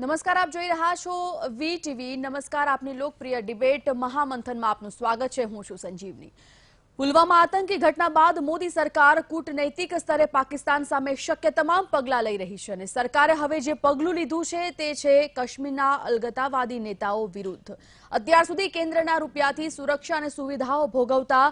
નમસ્કાર, આપ જોઈ રહ્યા છો વીટીવી। નમસ્કાર, આપની લોકપ્રિય ડિબેટ મહામંથનમાં આપનું સ્વાગત છે। હું છું સંજીવની। પુલવામા આતંકી ઘટના બાદ મોદી સરકાર કૂટનૈતિક સ્તરે પાકિસ્તાન સામે શક્ય તમામ પગલાં લઈ રહી છે અને સરકારે હવે જે પગલું લીધું છે તે છે કાશ્મીરના અલગતાવાદી નેતાઓ વિરુદ્ધ। અત્યાર સુધી કેન્દ્રના રૂપિયાથી સુરક્ષા અને સુવિધાઓ ભોગવતા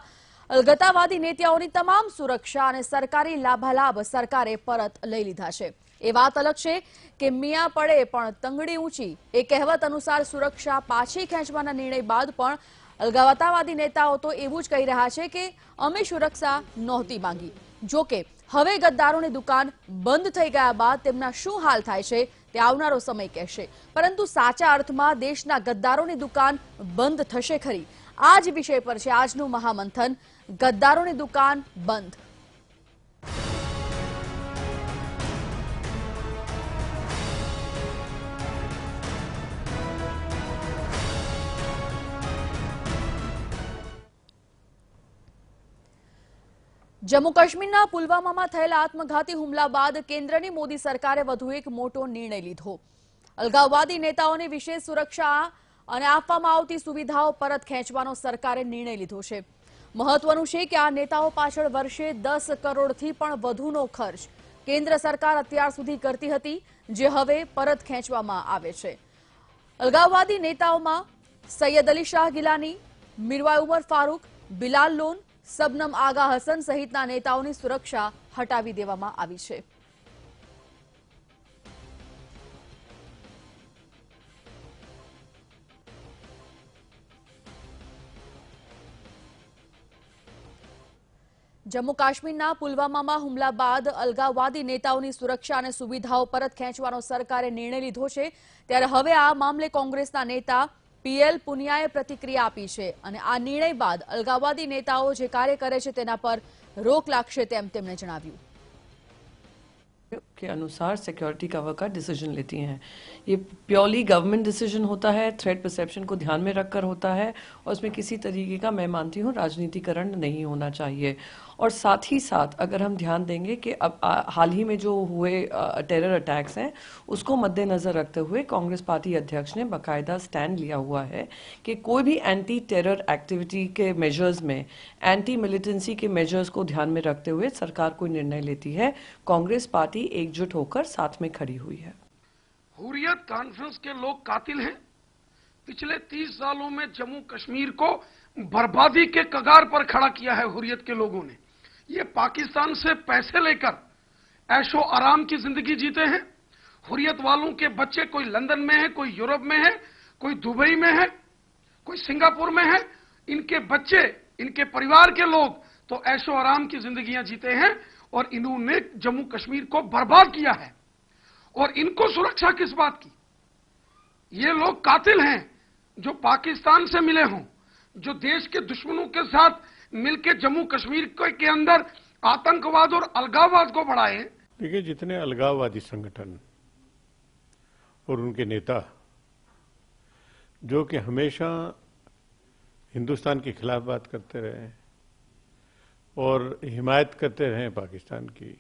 અલગતાવાદી નેતાઓની તમામ સુરક્ષા અને સરકારી લાભાલાભ સરકારે પરત લઈ લીધા છે। એ વાત અલગ છે કે મિયા પડે પણ તંગડી ઊંચી એ કહેવત અનુસાર સુરક્ષા પાછી ખેંચવાના નિર્ણય બાદ પણ અલગાવતાવાદી નેતાઓ તો એવું જ કહી રહ્યા છે કે અમે સુરક્ષા નહોતી માંગી। જો કે હવે ગદ્દારોની દુકાન બંધ થઈ ગયા બાદ તેમના શું હાલ થાય છે તે આવનારો સમય કહેશે, પરંતુ સાચા અર્થમાં દેશના ગદ્દારોની દુકાન બંધ થશે ખરી? આ જ વિષય પર છે આજનું મહામંથન, ગદ્દારોની દુકાન બંધ। જમ્મુ કાશ્મીરના પુલવામામાં થયેલા આત્મઘાતી હુમલા બાદ કેન્દ્રની મોદી સરકારે વધુ એક મોટો નિર્ણય લીધો। અલગાવવાદી નેતાઓને વિશેષ સુરક્ષા અને આપવામાં આવતી સુવિધાઓ પરત ખેંચવાનો સરકારે નિર્ણય લીધો છે। મહત્વનું છે કે આ નેતાઓ પાછળ વર્ષે 10 કરોડથી પણ વધુનો ખર્ચ કેન્દ્ર સરકાર અત્યાર સુધી કરતી હતી, જે હવે પરત ખેંચવામાં આવે છે। અલગાવવાદી નેતાઓમાં સૈયદ અલી શાહ ગિલાની, મિરવાઈ ઉમર ફારૂક, બિલાલ લોન, શબનમ આગા હસન સહિતના નેતાઓની સુરક્ષા હટાવી દેવામાં આવી છે। જમ્મુ કાશ્મીરના પુલવામામાં હુમલા બાદ અલગાવવાદી નેતાઓની સુરક્ષા અને સુવિધાઓ પરત ખેંચવાનો સરકારે નિર્ણય લીધો છે, ત્યારે હવે આ મામલે કોંગ્રેસના નેતા પીએલ પુનિયાએ પ્રતિક્રિયા આપી છે અને આ નિર્ણય બાદ અલગાવવાદી નેતાઓ જે કાર્ય કરે છે તેના પર રોક લાગશે તેમ તેમણે જણાવ્યું। के अनुसार सिक्योरिटी कवर का डिसीजन लेती हैं। ये प्योरली गवर्नमेंट डिसीजन होता है, थ्रेट परसेप्शन को ध्यान में रखकर होता है और उसमें किसी तरीके का, मैं मानती हूँ, राजनीतिकरण नहीं होना चाहिए। और साथ ही साथ अगर हम ध्यान देंगे कि अब हाल ही में जो हुए टेरर अटैक्स हैं उसको मद्देनज़र रखते हुए कांग्रेस पार्टी अध्यक्ष ने बाकायदा स्टैंड लिया हुआ है कि कोई भी एंटी टेरर एक्टिविटी के मेजर्स में, एंटी मिलिटेंसी के मेजर्स को ध्यान में रखते हुए सरकार कोई निर्णय लेती है। कांग्रेस पार्टी एकजुट होकर साथ में खड़ी हुई है। हुर्रियत कॉन्फ्रेंस के लोग कातिल हैं। पिछले 30 सालों में जम्मू कश्मीर को बर्बादी के कगार पर खड़ा किया है हुर्रियत के लोगों ने। ये पाकिस्तान से पैसे लेकर ऐशो आराम की जिंदगी जीते हैं। हुर्रियत वालों के बच्चे कोई लंदन में है, कोई यूरोप में है, कोई दुबई में है, कोई सिंगापुर में है। इनके बच्चे, इनके परिवार के लोग तो ऐशो आराम की जिंदगियां जीते हैं और इन्होंने जम्मू कश्मीर को बर्बाद किया है। और इनको सुरक्षा किस बात की? ये लोग कातिल हैं जो पाकिस्तान से मिले हों, जो देश के दुश्मनों के साथ मिलकर जम्मू कश्मीर के अंदर आतंकवाद और अलगाववाद को बढ़ाए। देखिए, जितने अलगाववादी संगठन और उनके नेता जो कि हमेशा हिंदुस्तान के खिलाफ बात करते रहे और हिमायत करते रहे पाकिस्तान की,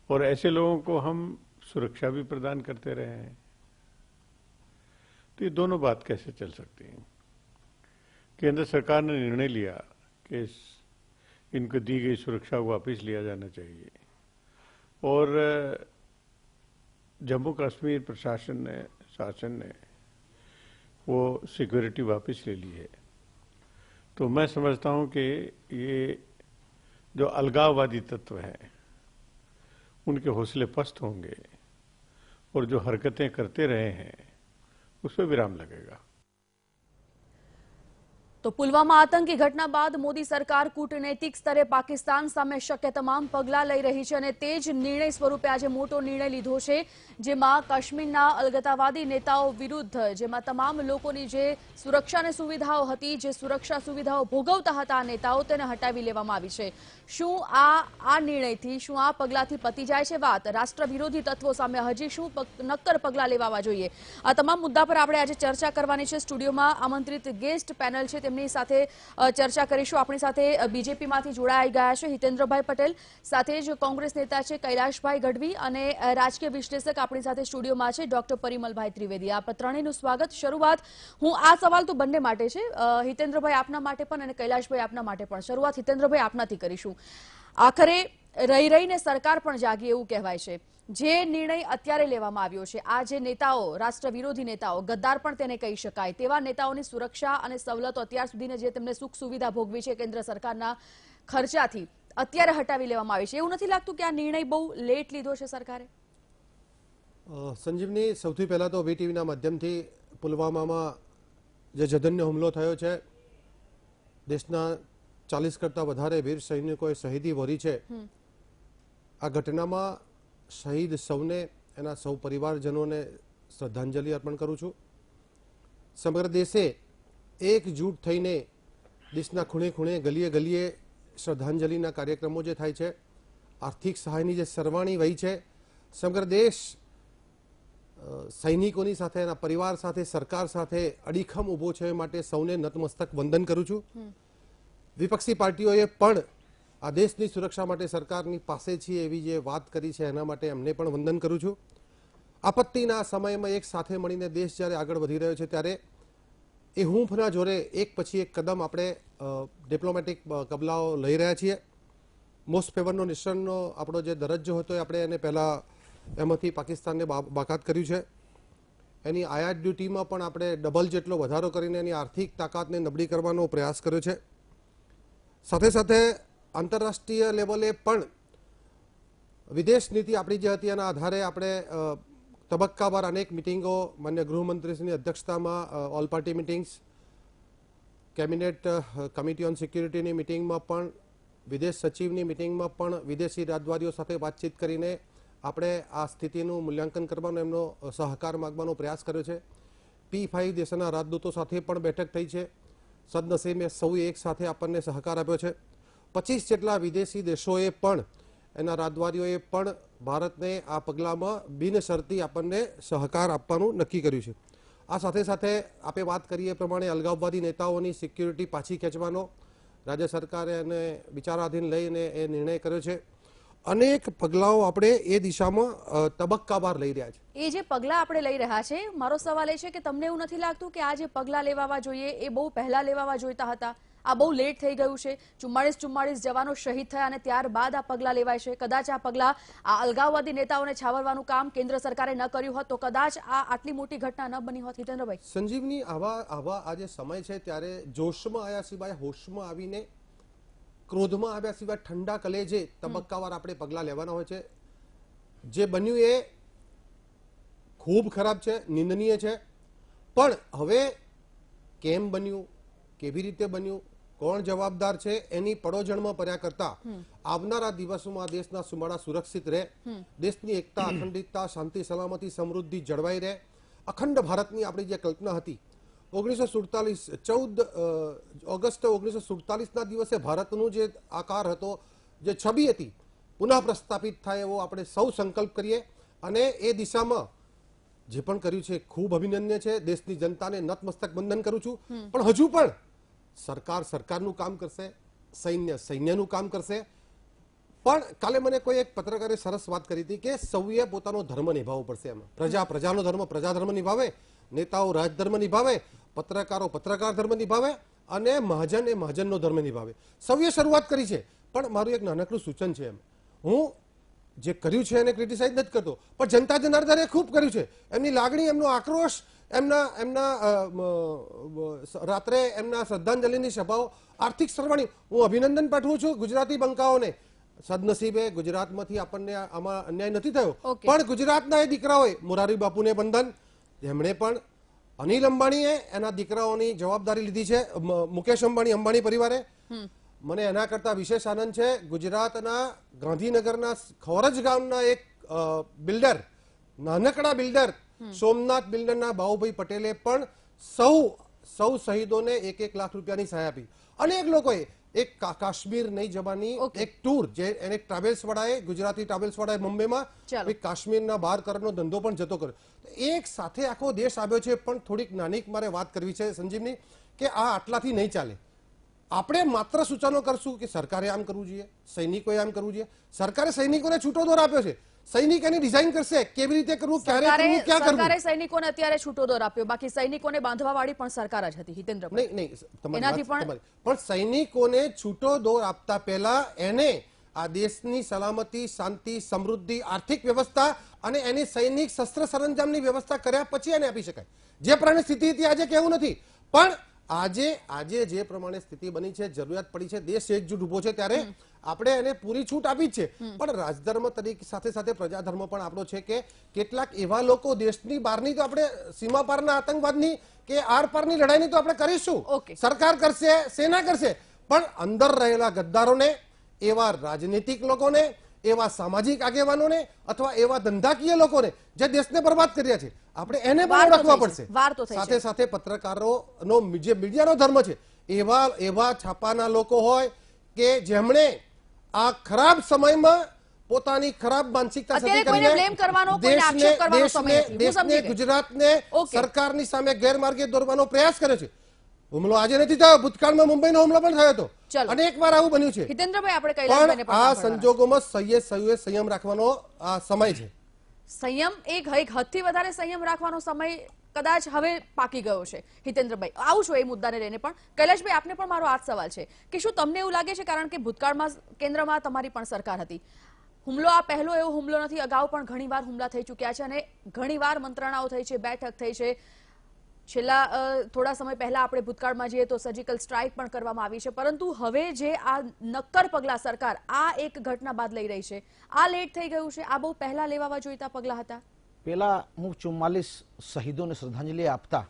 और ऐसे लोगों को हम सुरक्षा भी प्रदान करते रहे हैं, तो ये दोनों बात कैसे चल सकती है? केंद्र सरकार ने निर्णय लिया कि इनको दी गई सुरक्षा को वापस लिया जाना चाहिए और जम्मू कश्मीर प्रशासन ने, शासन ने वो सिक्योरिटी वापस ले ली है। तो मैं समझता हूं कि ये जो अलगाववादी तत्व हैं उनके हौसले पस्त होंगे और जो हरकतें करते रहे हैं उस पर विराम लगेगा। तो पुलवामा आतंकी घटना बाद मोदी सरकार कूटनैतिक स्तरे पाकिस्तान सामे शक्य तमाम पगलां लई रही छे અને તે જ નિર્ણય સ્વરૂપે આજે મોટો નિર્ણય લીધો છે, જેમાં કાશ્મીરના અલગતાવાદી નેતાઓ વિરુદ્ધ, જેમાં તમામ લોકોની જે સુરક્ષા અને સુવિધાઓ હતી, જે સુરક્ષા સુવિધાઓ ભોગવતા હતા નેતાઓ, તેને હટાવી લેવામાં આવી છે। શું આ નિર્ણયથી, શું આ પગલાંથી પતી જાય છે વાત? રાષ્ટ્ર વિરોધી તત્વો સામે હજી શું નક્કર પગલાં લેવા જોઈએ? આ તમામ મુદ્દા પર આપણે આજે ચર્ચા કરવાની છે। સ્ટુડિયોમાં આમંત્રિત ગેસ્ટ પેનલ છે તેમની સાથે ચર્ચા કરીશું. આપણી સાથે બીજેપીમાંથી જોડાઈ ગયા છે હિતેન્દ્રભાઈ પટેલ, સાથે જ કોંગ્રેસ નેતા છે કૈલાશભાઈ ગઢવી અને રાજકીય વિશ્લેષક આપણી સાથે સ્ટુડિયોમાં છે ડોક્ટર પરિમલભાઈ ત્રિવેદી. આપ ત્રણેયનું સ્વાગત. શરૂઆત આ સવાલ તો બંને માટે છે, હિતેન્દ્રભાઈ આપના માટે પણ અને કૈલાશભાઈ આપના માટે પણ. શરૂઆત હિતેન્દ્રભાઈ આપનાથી કરીશું. આખરે રહીને સરકાર પણ જાગી એવું કહેવાય છે. જે નિર્ણય અત્યારે લેવામાં આવ્યો છે, આ જે નેતાઓ, રાષ્ટ્ર વિરોધી નેતાઓ, ગદ્દાર પણ તેને કહી શકાય, તેવા નેતાઓની સુરક્ષા અને સવલતો અત્યાર સુધીને જે તેમને સુખ સુવિધા ભોગવી છે કેન્દ્ર સરકારના ખર્ચાથી, અત્યારે હટાવી લેવામાં આવી છે. એવું નથી લાગતું કે આ નિર્ણય બહુ લેટ લીધો છે સરકારે? સંજીવની, સૌથી પહેલા તો વીટીવીના માધ્યમથી પુલવામામાં જે જધન્ય હુમલો થયો છે, દેશના 40 કરતા વધારે વીર સૈનિકોએ શહીદી વહોરી છે. આ ઘટનામાં શહીદ સૌને, એના સૌ પરિવારજનોને શ્રદ્ધાંજલિ અર્પણ કરું છું. સમગ્ર દેશે એકજૂટ થઈને દેશના ખૂણે ખૂણે, ગલીએ ગલીએ શ્રદ્ધાંજલિના કાર્યક્રમો જે થાય છે, આર્થિક સહાયની જે સરવાણી વહી છે, સમગ્ર દેશ સૈનિકોની સાથે, એના પરિવાર સાથે, સરકાર સાથે અડીખમ ઊભો છે. માટે સૌને નતમસ્તક વંદન કરું છું. વિપક્ષી પાર્ટીઓએ પણ આ દેશની સુરક્ષા માટે સરકારની પાસે છીએ એવી જે વાત કરી છે, એના માટે એમને પણ વંદન કરું છું. આપત્તિના સમયમાં એક સાથે મળીને દેશ જ્યારે આગળ વધી રહ્યો છે, ત્યારે એ હૂંફના જોરે એક પછી એક કદમ આપણે ડિપ્લોમેટિક પગલાઓ લઈ રહ્યા છીએ. મોસ્ટ ફેવરનો નિશાનનો આપણો જે દરજ્જો હતો, આપણે એને પહેલાં એમાંથી પાકિસ્તાનને બાકાત કર્યું છે. એની આયાત ડ્યુટીમાં પણ આપણે ડબલ જેટલો વધારો કરીને એની આર્થિક તાકાતને નબળી કરવાનો પ્રયાસ કર્યો છે. સાથે સાથે આંતરરાષ્ટ્રીય લેવલે પણ વિદેશ નીતિ આપણી જે હતી એના આધારે આપણે તબક્કાવાર અનેક મિટિંગો, માન્ય ગૃહમંત્રીશ્રીની અધ્યક્ષતામાં all party meetings, cabinet committee on સિક્યુરિટીની મિટિંગમાં પણ, વિદેશ સચિવની મિટિંગમાં પણ વિદેશી રાજદ્વારીઓ સાથે વાતચીત કરીને આપણે આ સ્થિતિનું મૂલ્યાંકન કરવાનો, એમનો સહકાર માગવાનો પ્રયાસ કર્યો છે. P5 દેશના રાજદૂતો સાથે પણ બેઠક થઈ છે. સદનસીબે સૌએ એક સાથે આપણને સહકાર આપ્યો છે. 25 જેટલા વિદેશી દેશોએ પણ, એના રાજદ્વારીઓએ પણ ભારતને આ પગલામાં બિનશરતી આપણને સહકાર આપવાનું નક્કી કર્યું છે. આ સાથે સાથે આપણે વાત કરીએ પ્રમાણે અલગાવવાદી નેતાઓની સિક્યુરિટી પાછી ખેંચવાનો રાજ્ય સરકારે એને વિચારાધીન લઈને એ નિર્ણય કર્યો છે. અનેક પગલાઓ આપણે એ દિશામાં તબક્કાવાર લઈ રહ્યા છે. એ જે પગલાં આપણે લઈ રહ્યા છે, મારો સવાલ એ છે કે તમને એવું નથી લાગતું કે આ જે પગલાં લેવાવા જોઈએ એ બહુ પહેલા લેવાવા જોઈતા હતા? આ બહુ લેટ થઈ ગયું છે. 44 જવાનો શહીદ થયા અને ત્યારબાદ આ પગલાં લેવાય છે. કદાચ આ પગલાં, આ અલગાવવાદી નેતાઓને છાવરવાનું કામ કેન્દ્ર સરકારે ન કર્યું હોત તો કદાચ આ આટલી મોટી ઘટના ન બની હોત. હિતેન્દ્રભાઈ, સંજીવની, આવા આ જે સમય છે ત્યારે જોશમાં આવ્યા સિવાય, હોશમાં આવીને, ક્રોધમાં આવ્યા સિવાય ઠંડા કલેજે તબક્કાવાર આપણે પગલાં લેવાના હોય છે. જે બન્યું એ ખૂબ ખરાબ છે, નિંદનીય છે. પણ હવે કેમ બન્યું, કેવી રીતે બન્યું, કોણ જવાબદાર છે, એની પડોજણમાં પડ્યા કરતા આવનારા દિવસોમાં દેશના સુમાળા સુરક્ષિત રહે, દેશની એકતા, અખંડિતતા, શાંતિ, સલામતી, સમૃદ્ધિ જળવાઈ રહે. અખંડ ભારતની આપણી જે કલ્પના હતી, 14 ઓગસ્ટ 1947ના દિવસે ભારતનું જે આકાર હતો, જે છબી હતી, પુનઃ પ્રસ્થાપિત થાય એવો આપણે સૌ સંકલ્પ કરીએ. અને એ દિશામાં જે પણ કર્યું છે ખૂબ અભિનંદનીય છે. દેશની જનતાને નતમસ્તક વંદન કરું છું. પણ હજુ પણ સરકાર સરકારનું કામ કરશે, સૈન્ય સૈન્યનું કામ કરશે. પણ કાલે મને કોઈ એક પત્રકારે સરસ વાત કરી હતી કે સૌએ પોતાનો ધર્મ નિભાવવો પડશે. એમાં પ્રજા પ્રજાનો ધર્મ પ્રજા ધર્મ નિભાવે, નેતાઓ રાજધર્મ નિભાવે, પત્રકારો પત્રકાર ધર્મ નિભાવે અને મહાજન એ મહાજનનો ધર્મ નિભાવે. સૌએ શરૂઆત કરી છે. પણ મારું એક નાનકડું સૂચન છે, એમ હું જે કર્યું છે એને ક્રિટિસાઇઝ નથી કરતો, પણ જનતા જનાર્દને ખૂબ કર્યું છે. એમની લાગણી, એમનો આક્રોશ, એમના રાત્રે એમના શ્રદ્ધાંજલિની સભાઓ, આર્થિક સરવાણી, હું અભિનંદન પાઠવું છું ગુજરાતી બંકાઓને. સદનસીબે ગુજરાતમાંથી આપણને આમાં અન્યાય નથી થયો. પણ ગુજરાતના એ દીકરાઓએ, મોરારી બાપુને વંદન, જેમણે પણ, અનિલ અંબાણીએ એના દીકરાઓની જવાબદારી લીધી છે, મુકેશ અંબાણી પરિવારે. મને એના કરતા વિશેષ આનંદ છે, ગુજરાતના ગાંધીનગરના ખોરજ ગામના એક બિલ્ડર, નાનકડા બિલ્ડર, સોમનાથ બિલ્ડરના બાબુભાઈ પટેલે પણ સૌ શહીદોને 1-1 લાખ રૂપિયાની સહાય આપી. અનેક લોકોએ એક કાશ્મીર નહીં જવાની Okay. એક ટૂર જે એને ટ્રાવેલ્સ વાળાએ ગુજરાતી ટ્રાવેલ્સ વાળાએ મુંબઈમાં ચાલો. એક કાશ્મીરના બહાર કરવાનો ધંધો પણ જતો કર્યો. એક સાથે આખો દેશ આવ્યો છે, પણ થોડીક નાની મારે વાત કરવી છે સંજીવની કે આ આટલાથી નહીં ચાલે. આપણે માત્ર સૂચનો કરશું કે સરકારે આમ કરવું જોઈએ, સૈનિકોએ આમ કરવું જોઈએ. સરકારે સૈનિકોને છૂટો દોર આપ્યો છે, સૈનિક એની ડિઝાઇન કરશે કેવી રીતે કરવું, ક્યારે કરવું, ક્યાં કરવું. સરકારે સૈનિકોને અત્યારે છૂટો દોર આપ્યો, બાકી સૈનિકોને બાંધવા વાળી પણ સરકાર જ હતી. હિતેન્દ્રભાઈ, નહીં તમારી એનાથી વાત પણ- તમારી. પણ સૈનિકોને છૂટો દોર આપતા પહેલા એને આ દેશની સલામતી, શાંતિ, સમૃદ્ધિ, આર્થિક વ્યવસ્થા અને એની સૈનિક શસ્ત્ર સરંજામની વ્યવસ્થા કર્યા પછી એને આપી શકાય. જે પ્રમાણે સ્થિતિ હતી આજે કેવું નથી, પણ આજે જે પ્રમાણે સ્થિતિ બની છે, જરૂરિયાત પડી છે, દેશ એકજૂટ ઉભો છે, ત્યારે આપણે એને પૂરી છૂટ આપી જ છે. પણ રાજધર્મ તરીકે સાથે સાથે પ્રજાધર્મ પણ આપણો છે કે કેટલાક એવા લોકો દેશની બહારની તો આપણે સીમા પારના આતંકવાદની કે આર પારની લડાઈની તો આપણે કરીશું, Okay. સરકાર કરશે, સેના કરશે, પણ અંદર રહેલા ગદ્દારોને, એવા રાજનીતિક લોકોને, એવા સામાજિક આગેવાનોને અથવા એવા ધંધાકીય લોકોને જે દેશને બરબાદ કર્યા છે, આપણે એને પણ વાર તો ઓળખવા થઈ છે, પડશે. વાર તો થઈ સાથે છે. સાથે પત્રકારોનો જે મીડિયાનો ધર્મ છે, એવા છાપાના લોકો હોય કે જેમણે આ ખરાબ સમયમાં પોતાની ખરાબ માનસિકતા અત્યારે સાથે કોઈને કરીને blame કરવાનો, કોઈને આક્ષેપ કરવાનો સમય નથી. હું સમજી ગઈ. ગુજરાતને Okay. સરકારની સામે ગેરમાર્ગે દોરવાનો પ્રયાસ કર્યો છે. હુમલો આજે નથી થયો, ભૂતકાળમાં મુંબઈનો હુમલો પણ થયો હતો, ચલો. અનેક વાર આવું બન્યું છે. હિતેન્દ્રભાઈ, આપણે કૈલાસભાઈને પણ આ પણ સાંભળવાના. સંજોગોમાં સંયમ રાખવાનો આ સમય છે. સંયમ એક હદથી વધારે સંયમ રાખવાનો સમય કદાચ હવે પાકી ગયો છે. હિતેન્દ્રભાઈ, આવું છો એ મુદ્દાને લઈને પણ. કૈલાશભાઈ, આપને પણ મારો આ જ સવાલ છે કે શું તમને એવું લાગે છે, કારણ કે ભૂતકાળમાં કેન્દ્રમાં તમારી પણ સરકાર હતી, હુમલો આ પહેલો એવો હુમલો નથી, અગાઉ પણ ઘણીવાર હુમલા થઈ ચૂક્યા છે અને ઘણીવાર મંત્રણાઓ થઈ છે, બેઠક થઈ છે. છેલ્લા થોડા સમય પહેલા આપણે ભૂતકાળમાં જઈએ તો સર્જિકલ સ્ટ્રાઇક પણ કરવામાં આવી છે, પરંતુ હવે જે આ નક્કર પગલાં સરકાર આ એક ઘટના બાદ લઈ રહી છે, આ લેટ થઈ ગયું છે, આ બહુ પહેલા લેવા જોઈતા પગલાં હતા. પેલા હું 44 શહીદોને શ્રદ્ધાંજલિ આપતા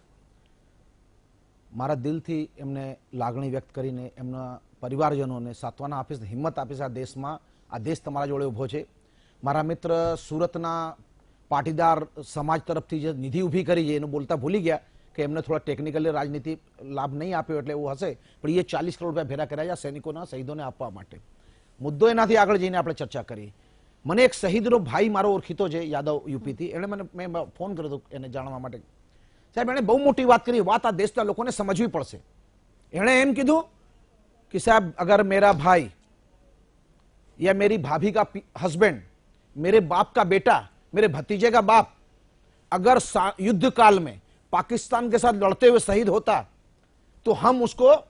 મારા દિલથી એમને લાગણી વ્યક્ત કરીને એમના પરિવારજનોને સાંત્વના આપીશ, હિંમત આપીશ. આ દેશમાં આ દેશ તમારા જોડે ઊભો છે. મારા મિત્ર સુરતના પાટીદાર સમાજ તરફથી જે નિધિ ઊભી કરી છે એનું બોલતા ભૂલી ગયા કે એમને થોડા ટેકનિકલી રાજનીતિ લાભ નહીં આપ્યો એટલે એવું હશે, પણ એ 40 કરોડ રૂપિયા ભેગા કર્યા છે સૈનિકોના શહીદોને આપવા માટે. મુદ્દો એનાથી આગળ જઈને આપણે ચર્ચા કરી. મને એક શહીદનો ભાઈ મારો ઓળખીતો છે યાદવ યુપીથી, એણે મેં ફોન કર્યો હતો એને જાણવા માટે. સાહેબ, એણે બહુ મોટી વાત કરી, વાત આ દેશના લોકોને સમજવી પડશે. એણે એમ કીધું कि साहब अगर मेरा भाई या मेरी भाभी का हस्बैंड, मेरे बाप का बेटा, मेरे भतीजे का बाप अगर युद्ध काल में पाकिस्तान के साथ लड़ते हुए शहीद होता तो हम उसका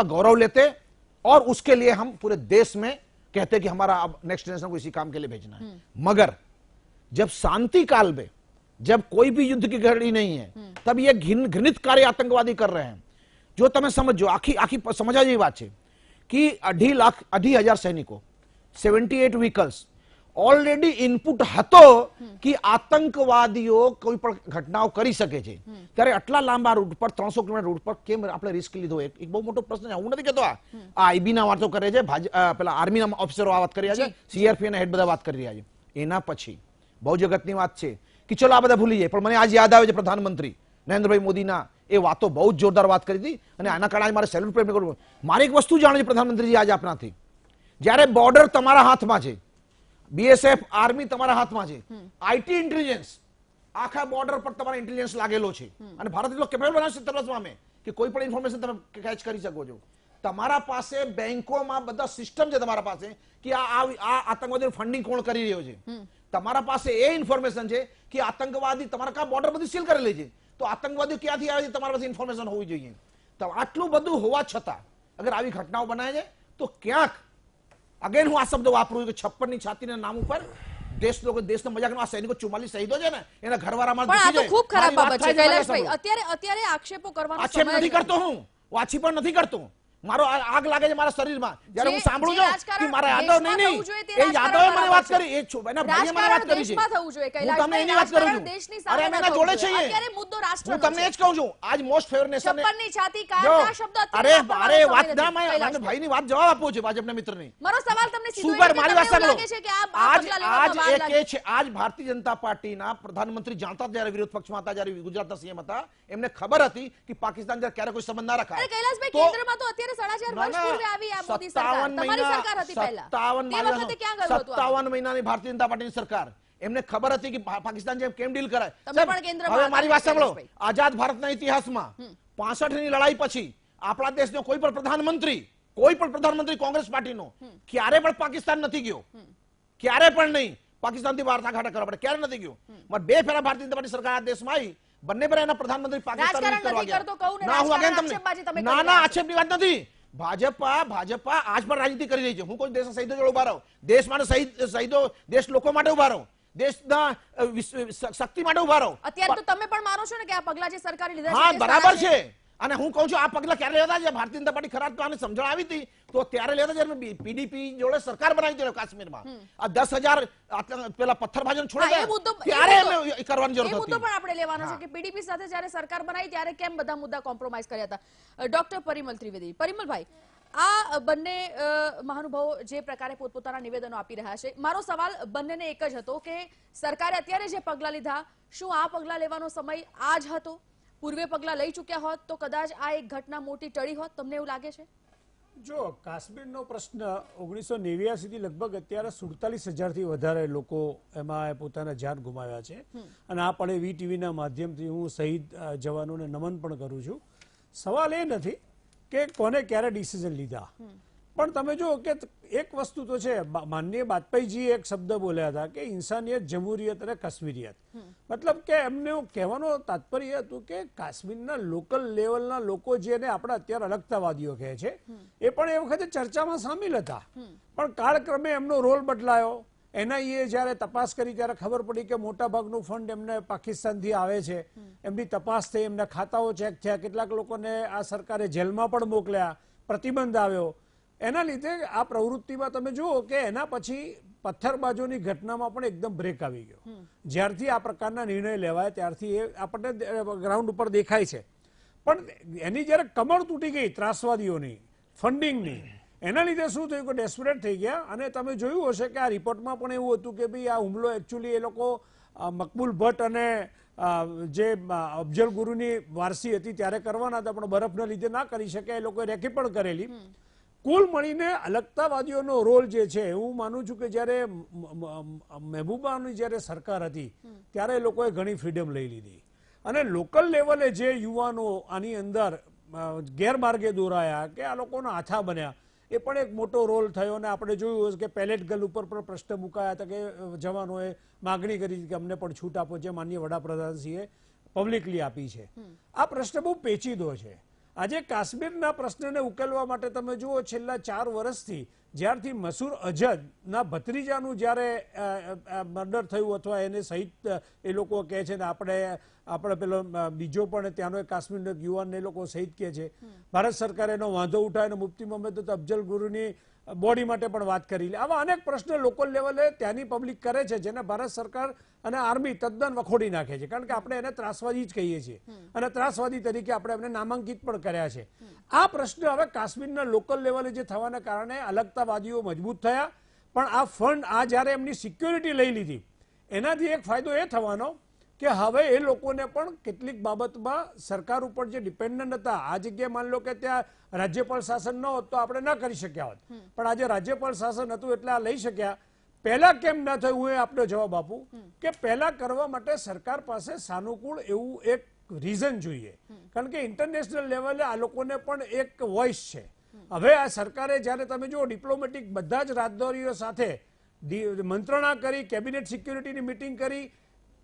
गौरव लेते और उसके लिए हम पूरे देश में कहते कि हमारा अब नेक्स्ट जनरेशन को इसी काम के लिए भेजना है. मगर जब शांति काल में जब कोई भी युद्ध की घड़ी नहीं है तब ये घृणित कार्य आतंकवादी कर रहे हैं. जो તમે સમજો આખી સમજવા જેવી વાત છે કે 2,50,000 સૈનિકો, 78 વ્હીકલ્સ ઓલરેડી ઇનપુટ હતો કે આતંકવાદીઓ કોઈ પણ ઘટનાઓ કરી શકે છે, ત્યારે આટલા લાંબા રૂટ પર 300 કિલોમીટર રૂટ પર કેમ આપણે રિસ્ક લીધો? એક બહુ મોટો પ્રશ્ન છે. હું નથી કહેતો આ આઈબી ના વાતો કરે છે, પેલા આર્મીના ઓફિસરો આ વાત કરી રહ્યા છે, સીઆરપી ના હેડ બધા વાત કરી રહ્યા છે. એના પછી બહુ જગતની વાત છે કે ચલો આ બધા ભૂલી જાય, પણ મને આજ યાદ આવે છે પ્રધાનમંત્રી નરેન્દ્રભાઈ મોદીના એ વાતો બહુ જ જોરદાર વાત કરી હતી અને આના કારણે મારે સેલ્યુટ કરવું. મારે એક વસ્તુ જાણવી છે પ્રધાનમંત્રીજી આજ આપનાથી, જ્યારે બોર્ડર તમારા હાથમાં છે, બીએસએફ આર્મી તમારા હાથમાં છે, આઈટી ઇન્ટેલિજન્સ આખા બોર્ડર પર તમારા ઇન્ટેલિજન્સ લાગેલો છે અને ભારત એટલો કેપેબલ બનાવશે 70 વર્ષમાં કે કોઈ પણ ઇન્ફોર્મેશન તમે કેચ કરી શકો છો. તમારા પાસે બેંકોમાં બધા સિસ્ટમ છે તમારા પાસે કે આ આતંકવાદીનું ફંડિંગ કોણ કરી રહ્યો છે. તમારા પાસે એ ઇન્ફોર્મેશન છે કે આતંકવાદી તમારા કા બોર્ડર બધી સીલ કરેલી છે, તો આતંકવાદીઓ ક્યાંથી આવે છે તમારા પાસે ઇન્ફોર્મેશન હોવી જોઈએ. તો આટલું બધું હોવા છતાં અગર આવી ઘટનાઓ બનાવે છે તો ક્યાંક અગેન હું આ શબ્દ વાપરું કે 56 ની છાતીના નામ ઉપર દેશનો મજાકનો આ સૈનિકો 44 શહીદો છે ને એના ઘરવાળા માં પણ આ તો ખૂબ ખરાબ બાબત છે કૈલાશભાઈ. અત્યારે આક્ષેપો કરવાનો આક્ષેપ નથી કરતો, હું વાંચી પણ નથી કરતો. મારો આગ લાગે છે મારા શરીરમાં જ્યારે હું સાંભળું છું કે મારા યાદવ નહીં એ યાદવે મને વાત કરી, એ એના ભાઈએ મને વાત કરી છે. હું તમને એની વાત કરું છું. અરે અમે એના જોડે છીએ. હું તમને એ જ કહું છું આજ મોસ્ટ ફેવર નેશન અરે વાત ના મને ભાઈની વાત જવાબ આપવો છે ભાજપના મિત્રને. મારો સવાલ તમને સીધો સુપર મારી વાત સાંભળો. આજ એક એ છે આજ ભારતીય જનતા પાર્ટીના પ્રધાનમંત્રી જાણતા જ્યારે વિરોધ પક્ષમાં હતા, જ્યારે ગુજરાતના સીએમ હતા, એમને ખબર હતી કે પાકિસ્તાન જ્યારે ક્યારે કોઈ સંબંધ ના રખાય. કૈલાશભાઈ, કેન્દ્રમાં તો અત્યારે અત્યારે 4.5 ના, વર્ષ ના, પૂર્વે આવી આ મોદી સરકાર, 57 તમારી મહિના- સરકાર હતી પહેલા, 57 તે વખતે ક્યાં ગયું હતું આ? 57 મહિનાની ભારતીય જનતા પાર્ટીની સરકાર, એમને ખબર હતી કે પાકિસ્તાન જેમ કેમ ડીલ કરાય. તમે સાહેબ, પણ કેન્દ્રમાં હવે મારી હતા, વાત સાંભળો. કૈલાશભાઈ. આઝાદ ભારતના ઇતિહાસમાં 65ની લડાઈ પછી આપણા દેશનો કોઈ પણ પ્રધાનમંત્રી કોંગ્રેસ પાર્ટીનો ક્યારે પણ પાકિસ્તાન નથી ગયો, ક્યારે પણ નહીં. પાકિસ્તાનથી વાર્તાઘાટ કરવા પડે, ક્યારે નથી ગયો. પણ 2 ફેરા ભારતીય જનતા પાર્ટી સરકાર આ દેશમાં આવી, બંને ફેરા એના પ્રધાનમંત્રી પાકિસ્તાન રાજકારણ વિરુદ્ધ કરવા નથી કરતો કહું ને, ગયા. ના, હું રાજકારણ again તમને- આક્ષેપબાજી તમે કરી ના, રહ્યા છો. આક્ષેપની વાત નથી. ભાજપા આજ પણ રાજનીતિ કરી રહી છે. હું કોઈ દેશના શહીદો જોડે ઉભા રહું, દેશ માટે શહીદો, દેશ લોકો માટે ઉભા રહું, દેશના શક્તિ માટે ઉભા રહું. અત્યારે તો તમે પણ માનો છો ને કે આ પગલા જે સરકારે લીધા છે હા, તે બરાબર સારા છે. અને હું કહું છું આ પગલા ક્યારે લેતા છે? ભારતીય જનતા પાર્ટી ખરાબ તો આને સમજણ આવી હતી તો ત્યારે લેતા જ્યારે પીડીપી જોડે સરકાર બનાવી હતી કાશ્મીરમાં. આ 10,000 પેલા પથ્થરબાજોને છોડે હા, એ મુદ્દો ત્યારે એમને કરવાની જરૂર એ મુદ્દો હતી. પણ આપણે લેવાનો છે કે પીડીપી સાથે જ્યારે સરકાર બનાવી ત્યારે કેમ બધા મુદ્દા કોમ્પ્રોમાઇઝ કર્યા હતા. ડોક્ટર પરિમલ ત્રિવેદી, પરિમલભાઈ, આ બંને મહાનુભાવો જે પ્રકારે પોતપોતાના નિવેદનો આપી રહ્યા છે, મારો સવાલ બંનેને એક જ હતો કે સરકારે અત્યારે જે પગલા લીધા, શું આ પગલા લેવાનો સમય આ જ હતો? પૂર્વે પગલા લઈ ચૂક્યા હોત તો કદાચ આ એક ઘટના મોટી ટળી હોત, તમને એવું લાગે છે? જો કાશ્મીરનો પ્રશ્ન 1989 થી લગભગ અત્યારે 47,000 થી વધારે લોકો એમાં પોતાના જાન ગુમાવ્યા છે. અને આ પણ વીટીવીના માધ્યમથી હું શહીદ જવાનોને નમન પણ કરું છું. સવાલ એ નથી કે કોને ક્યારે ડિસિઝન લીધા, પણ તમે જુઓ કે એક વસ્તુ તો છે, માનનીય વાજપેયીજી એક શબ્દ બોલ્યા હતા કે ઇન્સાનિયત, જમહુરિયત અને કાશ્મીરિયત. મતલબ કે એમને કહેવાનો તાત્પર્ય હતું કે કાશ્મીરના લોકલ લેવલના લોકો જેને આપણે અત્યારે અલગતાવાદીઓ કહે છે એ પણ એ વખતે ચર્ચામાં સામેલ હતા, પણ કાળક્રમે એમનો રોલ બદલાયો. એનઆઈએ જ્યારે તપાસ કરી ત્યારે ખબર પડી કે મોટા ભાગનું ફંડ એમને પાકિસ્તાનથી આવે છે. એમની તપાસ થઈ, એમના ખાતાઓ ચેક થયા, કેટલાક લોકોને આ સરકારે જેલમાં પણ મોકલ્યા, પ્રતિબંધ આવ્યો. એના લીધે આ પ્રવૃત્તિમાં તમે જુઓ કે એના પછી પથ્થરબાજોની ઘટનામાં પણ એકદમ બ્રેક આવી ગયો. જ્યારથી આ પ્રકારના નિર્ણય લેવાય ત્યારથી એ આપણને ગ્રાઉન્ડ ઉપર દેખાય છે. પણ એની જ્યારે કમર તૂટી ગઈ ત્રાસવાદીઓની, ફંડિંગની, એના લીધે શું થયું કે ડેસ્પરેટ થઈ ગયા. અને તમે જોયું હશે કે આ રિપોર્ટમાં પણ એવું હતું કે ભાઈ આ હુમલો એકચ્યુઅલી એ લોકો મકબૂલ ભટ્ટ અને જે અફજલ ગુરુની વારસી હતી ત્યારે કરવાના હતા, પણ બરફના લીધે ના કરી શક્યા, એ લોકોએ રેકી પણ કરેલી. કુલ મળીને અલગતાવાદીઓનો રોલ જે છે, હું માનું છું કે જ્યારે મહેબૂબાની જ્યારે સરકાર હતી ત્યારે એ લોકોએ ઘણી ફ્રીડમ લઈ લીધી. અને લોકલ લેવલે જે યુવાનો આની અંદર ગેરમાર્ગે દોરાયા કે આ લોકોના હાથા બન્યા, એ પણ એક મોટો રોલ થયો. અને આપણે જોયું હશે કે પેલેટ ગર્લ ઉપર પણ પ્રશ્ન મુકાયા હતા કે જવાનોએ માગણી કરી કે અમને પણ છૂટ આપો, જે માનનીય વડાપ્રધાનશ્રીએ પબ્લિકલી આપી છે. આ પ્રશ્ન બહુ પેચીદો છે. આજે કાશ્મીરના પ્રશ્નને ઉકેલવા માટે તમે જુઓ છેલ્લા 4 વર્ષથી જ્યારથી મસૂર અઝહરના ભત્રીજાનું જ્યારે મર્ડર થયું અથવા એને શહીદ એ લોકો કહે છે ને આપણે પેલો બીજો પણ ત્યાંનો કાશ્મીરનો યુવાનને એ લોકો શહીદ કહે છે, ભારત સરકારે એનો વાંધો ઉઠાવીને મુફ્તી મોહમ્મદ અફજલ ગુરુની બોડી માટે પણ વાત કરી લે. આવા અનેક પ્રશ્નો લોકલ લેવલે ત્યાંની પબ્લિક કરે છે જેને ભારત સરકાર અને આર્મી તદ્દન વખોડી નાખે છે, કારણ કે આપણે એને ત્રાસવાદી જ કહીએ છીએ અને ત્રાસવાદી તરીકે આપણે એમને નામાંકિત પણ કર્યા છે. આ પ્રશ્ન હવે કાશ્મીરના લોકલ લેવલે જે થવાના કારણે અલગતાવાદીઓ મજબૂત થયા, પણ આ ફંડ આ જ્યારે એમની સિક્યોરિટી લઈ લીધી એનાથી એક ફાયદો એ થવાનો કે હવે એ લોકોને પણ કેટલીક બાબતમાં સરકાર ઉપર જે ડિપેન્ડન્ટ હતા, આ જગ્યાએ માની લો કે ત્યાં રાજ્યપાલ શાસન ન હોત તો આપણે ન કરી શક્યા હોત, પણ આજે રાજ્યપાલ શાસન હતું એટલે આ લઈ શક્યા. પહેલા કેમ ન થયું હું એ આપનો જવાબ આપું કે પહેલા કરવા માટે સરકાર પાસે સાનુકૂળ એવું એક રીઝન જોઈએ, કારણ કે ઇન્ટરનેશનલ લેવલે આ લોકોને પણ એક વોઇસ છે. હવે આ સરકારે જ્યારે તમે જુઓ ડિપ્લોમેટિક બધા જ રાજદ્વારીઓ સાથે મંત્રણા કરી, કેબિનેટ સિક્યુરિટીની મિટિંગ કરી,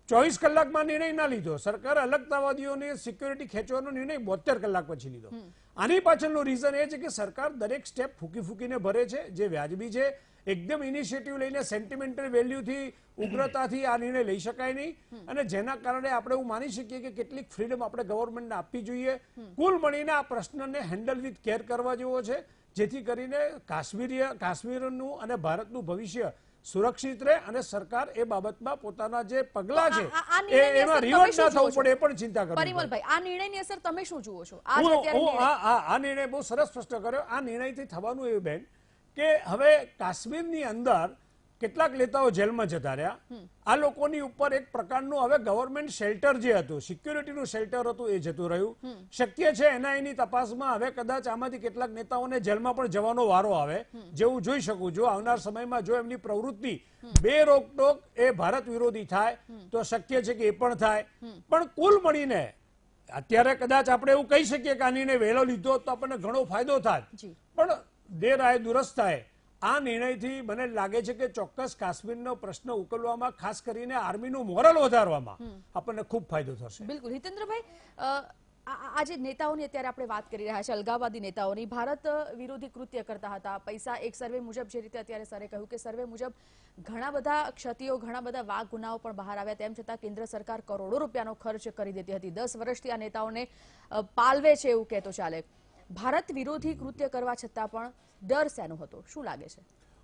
24 કલાકમાં નિર્ણય ના લીધો. સરકારે અલગતાવાદીઓની સિક્યુરિટી ખેંચવાનો નિર્ણય 72 કલાક પછી લીધો. આની પાછળનું રીઝન એ છે કે સરકાર દરેક સ્ટેપ ફૂકીને ભરે છે, જે વ્યાજબી છે. એકદમ ઇનિશિયેટિવ લઈને સેન્ટિમેન્ટલ વેલ્યુથી, ઉગ્રતાથી આ નિર્ણય લઈ શકાય નહીં, અને જેના કારણે આપણે એવું માની શકીએ કે કેટલીક ફ્રીડમ આપણે ગવર્મેન્ટને આપવી જોઈએ. કુલ મળીને આ પ્રશ્નને હેન્ડલ વિથ કેર કરવા જેવો છે, જેથી કરીને કાશ્મીરનું અને ભારતનું ભવિષ્ય સુરક્ષિત રહે અને સરકાર એ બાબતમાં પોતાના જે પગલા છે એમાં રિવર્ટ ના થવું પડે એ પણ ચિંતા કરવી. પરિમલભાઈ, આ નિર્ણયની અસર તમે શું જુઓ છો? આ નિર્ણય બહુ સરસ પ્રશ્ન કર્યો. આ નિર્ણયથી થવાનું એવું બેન કે હવે કાશ્મીરની અંદર કેટલાક નેતાઓ જેલમાં જતા રહ્યા. આ લોકોની ઉપર એક પ્રકારનું હવે ગવર્મેન્ટ શેલ્ટર જે હતું, સિક્યુરિટીનું શેલ્ટર હતું, એ જતું રહ્યું. શક્ય છે એની તપાસમાં હવે કદાચ આમાંથી કેટલાક નેતાઓને જેલમાં પણ જવાનો વારો આવે, જેવું જોઈ શકું છું. આવનાર સમયમાં જો એમની પ્રવૃત્તિ બે રોકટોક એ ભારત વિરોધી થાય તો શક્ય છે કે એ પણ થાય. પણ કુલ મળીને અત્યારે કદાચ આપણે એવું કહી શકીએ કે આ નિર્ણય વહેલો લીધો તો આપણને ઘણો ફાયદો થાય, પણ દેર આય દુરસ્ત થાય. આ નિર્ણયથી મને લાગે છે કે ચોક્કસ કાશ્મીરનો પ્રશ્ન ઉકેલવામાં, ખાસ કરીને આર્મીનું મોરલ વધારવામાં આપણને ખૂબ ફાયદો થશે. બિલકુલ હિતેન્દ્રભાઈ, આજે નેતાઓની અત્યારે આપણે વાત કરી રહ્યા છે, અલગાવવાદી નેતાઓની, ભારત વિરોધી કૃત્ય કરતા હતા. પૈસા, એક સર્વે મુજબ, જે રીતે અત્યારે સરે કહ્યું કે સર્વે મુજબ ઘણા બધા ક્ષતિઓ, ઘણા બધા વાક ગુનાઓ પણ બહાર આવ્યા, તેમ છતાં કેન્દ્ર સરકાર કરોડો રૂપિયાનો ખર્ચ કરી દેતી હતી. 10 વર્ષથી આ નેતાઓને પાલવે છે એવું કહેતો ચાલે. ભારત વિરોધી કૃત્ય કરવા છતાં પણ ડર શેનો હતો, શું લાગે છે?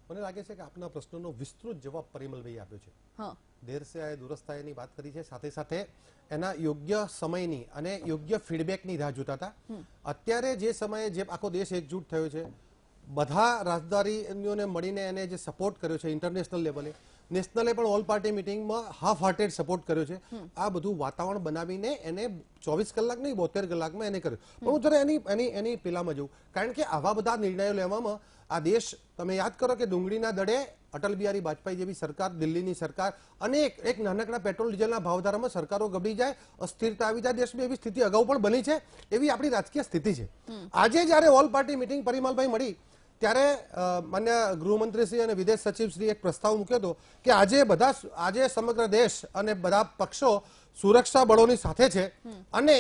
મને લાગે છે કે આપના પ્રશ્નનો વિસ્તૃત જવાબ પરિમલભાઈ આપ્યો છે. દેર સે આય દુરસ્ત આયની વાત કરી છે, સાથે સાથે એના યોગ્ય સમયની અને યોગ્ય ફીડબેકની રાહ જોતા હતા. અત્યારે જે સમયે જે આખો દેશ એકજૂટ થયો છે, બધા રાજદારીઓને મળીને એને જે સપોર્ટ કર્યો છે ઇન્ટરનેશનલ લેવલે, નેશનલે પણ ઓલ પાર્ટી મિટિંગમાં હાફ હાર્ટેડ સપોર્ટ કર્યો છે. આ બધું વાતાવરણ બનાવીને એને 24 કલાક નહીં 72 કલાકમાં એને કર્યું. પણ હું જરા એની પેલામાં જઉં, કારણ કે આવા બધા નિર્ણયો લેવામાં આ દેશ, તમે યાદ કરો કે ડુંગળીના દડે અટલ બિહારી વાજપેયી જેવી સરકાર, દિલ્હીની સરકાર, અને એક નાનકડા પેટ્રોલ ડીઝલના ભાવધારામાં સરકારો ગબડી જાય, અસ્થિરતા આવી જાય દેશમાં, એવી સ્થિતિ અગાઉ પણ બની છે. એવી આપણી રાજકીય સ્થિતિ છે. આજે જ્યારે ઓલ પાર્ટી મિટિંગ પરિમલભાઈ મળી ત્યારે માન્ય ગૃહમંત્રીશ્રી અને વિદેશ સચિવશ્રી એક પ્રસ્તાવ મૂક્યો હતો કે આજે સમગ્ર દેશ અને બધા પક્ષો સુરક્ષા બળોની સાથે છે અને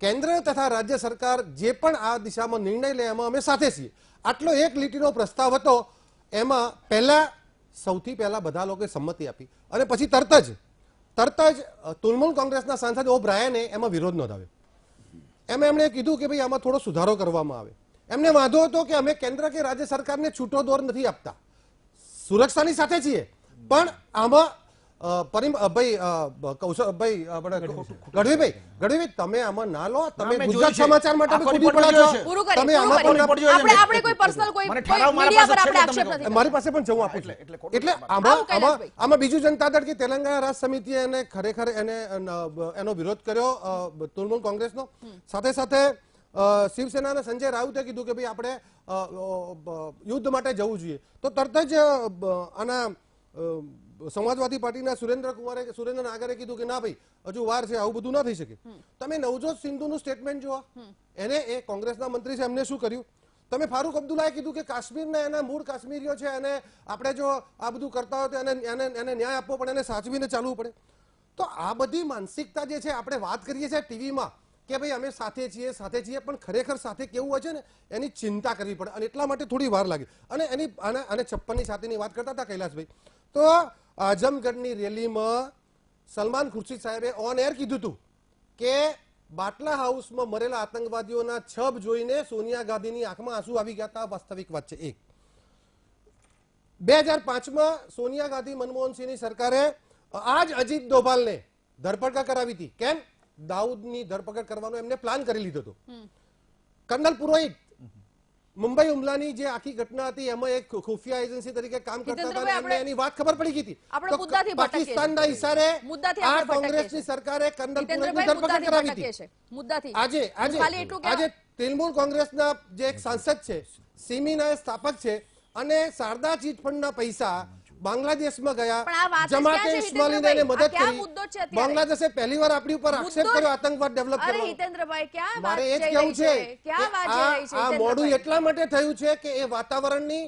કેન્દ્ર તથા રાજ્ય સરકાર જે પણ આ દિશામાં નિર્ણય લે એમાં અમે સાથે છીએ. આટલો એક લીટીનો પ્રસ્તાવ હતો. એમાં સૌથી પહેલા બધા લોકોએ સંમતિ આપી અને પછી તરત જ તૃણમૂલ કોંગ્રેસના સાંસદ ઓબ્રાયને એમાં વિરોધ નોંધાવ્યો. એમણે કીધું કે ભાઈ આમાં થોડો સુધારો કરવામાં આવે. એમને વાંધો હતો કે અમે કેન્દ્ર કે રાજ્ય સરકારને છૂટો દોર નથી આપતા, સુરક્ષાની સાથે છીએ, પણ આમાં ગઢવીભાઈ તમે આમાં ના લો. તમે ગુજરાત સમાચાર માટે મારી પાસે પણ જવું આપું છું. એટલે આમાં બીજુ જનતા દળ કે તેલંગાણા રાષ્ટ્ર સમિતિએ એને ખરેખર એનો વિરોધ કર્યો, તૃણમૂલ કોંગ્રેસનો. સાથે સાથે શિવસેનાના સંજય રાઉતે કીધું કે ભાઈ આપણે યુદ્ધ માટે જવું જોઈએ. તો તરત જ આના સમાજવાદી પાર્ટીના સુરેન્દ્ર નાગરે કીધું કે ના ભાઈ હજુ વાર છે, આવું બધું ના થઈ શકે. તમે નવજોત સિંધુનું સ્ટેટમેન્ટ જુઓ, એને એ કોંગ્રેસના મંત્રી છે, એમને શું કર્યું? તમે ફારૂક અબ્દુલ્લાએ કીધું કે કાશ્મીરના એના મૂળ કાશ્મીરીઓ છે, અને આપણે જો આ બધું કરતા હોય તો એને ન્યાય આપવો પડે, એને સાચવીને ચાલવું પડે. તો આ બધી માનસિકતા જે છે, આપણે વાત કરીએ છીએ ટીવીમાં કે ભાઈ અમે સાથે છીએ, પણ ખરેખર સાથે કેવું હોય છે ને એની ચિંતા કરવી પડે, અને એટલા માટે થોડી વાર લાગી. અને એની અને 56ની સાથેની વાત કરતા હતા કૈલાસભાઈ, તો આઝમગઢની રેલીમાં સલમાન ખુરશીદ સાહેબે ઓન એર કીધું હતું કે બાટલા હાઉસમાં મરેલા આતંકવાદીઓના છબ જોઈને સોનિયા ગાંધીની આંખમાં આંસુ આવી ગયા હતા. વાસ્તવિક વાત છે. 2005માં સોનિયા ગાંધી મનમોહનસિંહની સરકારે આજ અજીત ડોભાલને ધરપકડ કરાવી હતી. કેમ? દાઉદની ધરપકડ કરવાનો એમને પ્લાન કરી લીધો હતો. કર્નલ પુરોહિત મુંબઈ હુમલાની જે આખી ઘટના હતી એમાં એક ખુફિયા એજન્સી તરીકે કામ કરતા હતા, એમને એની વાત ખબર પડી ગઈ હતી. પાકિસ્તાનના ઇશારે આ કોંગ્રેસની સરકારે કર્નલ પુરોહિતની ધરપકડ કરાવી હતી. આજે તૃણમૂલ કોંગ્રેસના જે એક સાંસદ છે, સિમીના સ્થાપક છે, અને શારદા ચીટ ફંડના પૈસા બાંગ્લાદેશમાં ગયા, જમાતે ઇસ્માઇલીને એને મદદ કરી. બાંગ્લાદેશે પહેલીવાર આપણી ઉપર આક્ષેપ કર્યો આતંકવાદ ડેવલપ કરવાનો. મારે એ જ કહેવું છે કે આ મોડું એટલા માટે થયું છે કે એ વાતાવરણની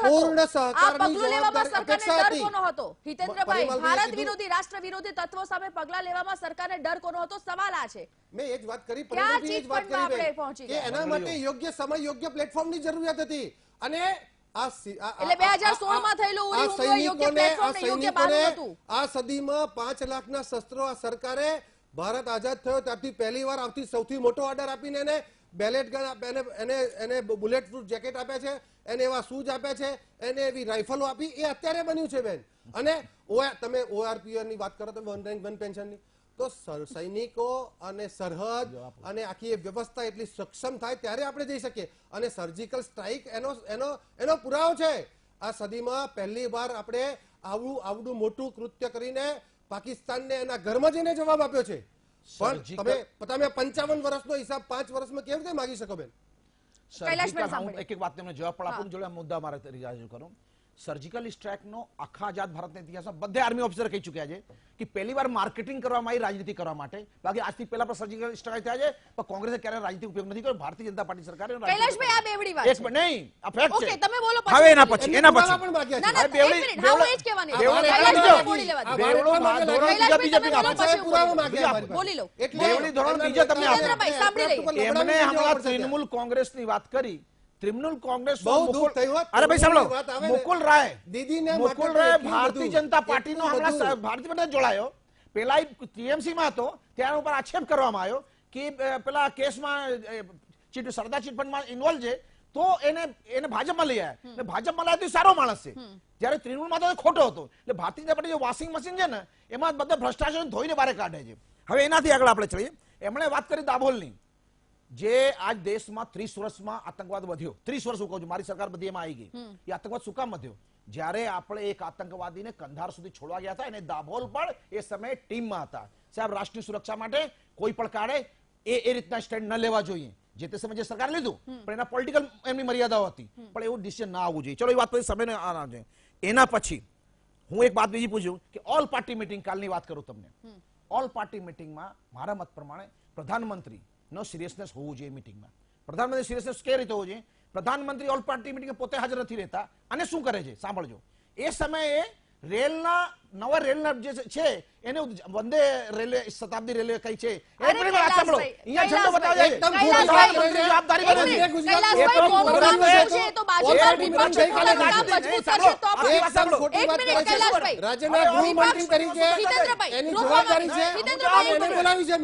પૂર્ણ સહકારની અપેક્ષા હતી. ભારત વિરોધી, રાષ્ટ્ર વિરોધી તત્વો સામે પગલા લેવામાં સરકારને ડર કોનો હતો? સવાલ આ છે. મેં એ જ વાત કરી, કે એના માટે યોગ્ય સમય, યોગ્ય પ્લેટફોર્મની જરૂરિયાત હતી. અને આ સદીમાં 5 લાખના શસ્ત્રો આ સરકારે ભારત આઝાદ થયો ત્યારથી પહેલી વાર આવતી સૌથી મોટો ઓર્ડર આપીને એને બેલેટ ગન, એને બુલેટ પ્રૂફ જેકેટ આપ્યા છે, એને એવા શૂઝ આપ્યા છે, એને એવી રાઇફલો આપી. એ અત્યારે બન્યું છે બેન. અને તમે ORPR ની વાત કરો, તમે વન રેન્ક વન પેન્શનની, તો સૈનિકો અને સરહદ અને આખી વ્યવસ્થા એટલી સક્ષમ થાય ત્યારે આપણે જઈ શકીએ. અને સર્જિકલ સ્ટ્રાઇક એનો પુરાવો છે. આ સદીમાં પહેલી વાર આપણે આવડું મોટું કૃત્ય કરીને પાકિસ્તાનને એના ઘરમાં જઈને જવાબ આપ્યો છે. પણ તમે 55 વર્ષનો હિસાબ 5 વર્ષમાં કેવી રીતે માંગી શકો બેન? એક વાત તમને જવાબ પણ આપું, જોડે મુદ્દા મારે રજૂ કરું. સર્જિકલ સ્ટ્રાઇકનો આખા આઝાદ ભારતના ઇતિહાસમાં બધે આર્મી ઓફિસર કહી ચૂક્યા છે કે પહેલી વાર માર્કેટિંગ કરવામાં આવી રાજનીતિ કરવા માટે. બાકી આજથી પહેલા પણ સર્જિકલ સ્ટ્રાઇક થયા છે, પણ કોંગ્રેસે ક્યારે રાજનીતિ ઉપયોગ નથી કર્યો. ભારતીય જનતા પાર્ટી સરકારે કૈલાશભાઈ આ બેવડી વાત છે. નહીં, આ ફેક્ટ છે. ઓકે, તમે બોલો પછી. હવે એના પછી ના, ના, એક મિનિટ, હા, હું એ જ કહેવાની હતી. કૈલાશભાઈ બોલી લેવા દો. કૈલાશભાઈ, બોલી લો. બેવડી ધોરણ બીજા તમને આપો. જીતેન્દ્રભાઈ, સાંભળી લઈએ. એમને હમણાં તૃણમૂલ કોંગ્રેસની વાત કરી. તૃણમૂલ કોંગ્રેસ બહુ દુઃખ થયું હોત. અરે ભાઈ સાંભળો, વાત આવે ને. મુકુલ રાય દીદીને મુકુલ માટે રાય એટલું ભારતીય બધું. જનતા પાર્ટીનો હમણાં બધું. ભારતીય જનતા જોડાયો. પેલા ટીએમસી માં હતો, ત્યાં ઉપર આક્ષેપ કરવામાં આવ્યો કે પેલા કેસમાં સરદાર ચીટફંડમાં ઇન્વોલ્વ છે, તો એને ભાજપમાં લઈ આવ્યા. એટલે ભાજપમાં લાવ્યા તો સારો માણસ છે, જ્યારે તૃણમૂલમાં તો ખોટો હતો. એટલે ભારતીય જનતા પાર્ટી જે વોશિંગ મશીન છે ને, એમાં બધા ભ્રષ્ટાચાર ધોઈને બહાર કાઢે છે. હવે એનાથી આગળ આપણે ચડીએ. એમણે વાત કરી દાભોલની, જે આજ દેશમાં 30 વર્ષમાં આતંકવાદ વધ્યો. 30 વર્ષ હું કહું છું, મારી સરકાર બધી એમાં આવી ગઈ. એ આતંકવાદ શું કામ વધ્યો? જ્યારે આપણે એક આતંકવાદીને કંધાર સુધી છોડવા ગયા હતા, અને દાભોલ પણ એ સમયે ટીમમાં હતા. સાહેબ, રાષ્ટ્રીય સુરક્ષા માટે કોઈ પણ કાળે એ રીતના સ્ટેન્ડ ન લેવા જોઈએ. જે તે સમયે જે સરકારે લીધું, પણ એના પોલિટિકલ એમની મર્યાદાઓ હતી. પણ એવું ડિસિઝન ના આવવું જોઈએ. ચલો, એ વાત પછી સમયને આના છે. એના પછી હું એક વાત બીજી પૂછ્યું કે ઓલ પાર્ટી મીટિંગ, કાલની વાત કરું તમને. ઓલ પાર્ટી મીટિંગમાં મારા મત પ્રમાણે પ્રધાનમંત્રી નો સિરિયસનેસ હોવું જોઈએ. મીટિંગમાં પ્રધાનમંત્રી સિરિયસનેસ કેવી રીતે હોવું જોઈએ? પ્રધાનમંત્રી ઓલ પાર્ટી મીટિંગ પોતે હાજર નથી રહેતા. અને શું કરે છે સાંભળજો. એ સમયે રેલના નવા રેલના જે છે એને વંદે રેલવે શતાબ્દી રેલવે કઈ છે સાંભળો. અહીંયા ઝંડો બતાવે છે. પ્રધાનમંત્રી જવાબદારી બને છે. રાજ્યના ગૃહમંત્રી તરીકે એની જવાબદારી છે. એને બોલાવી છે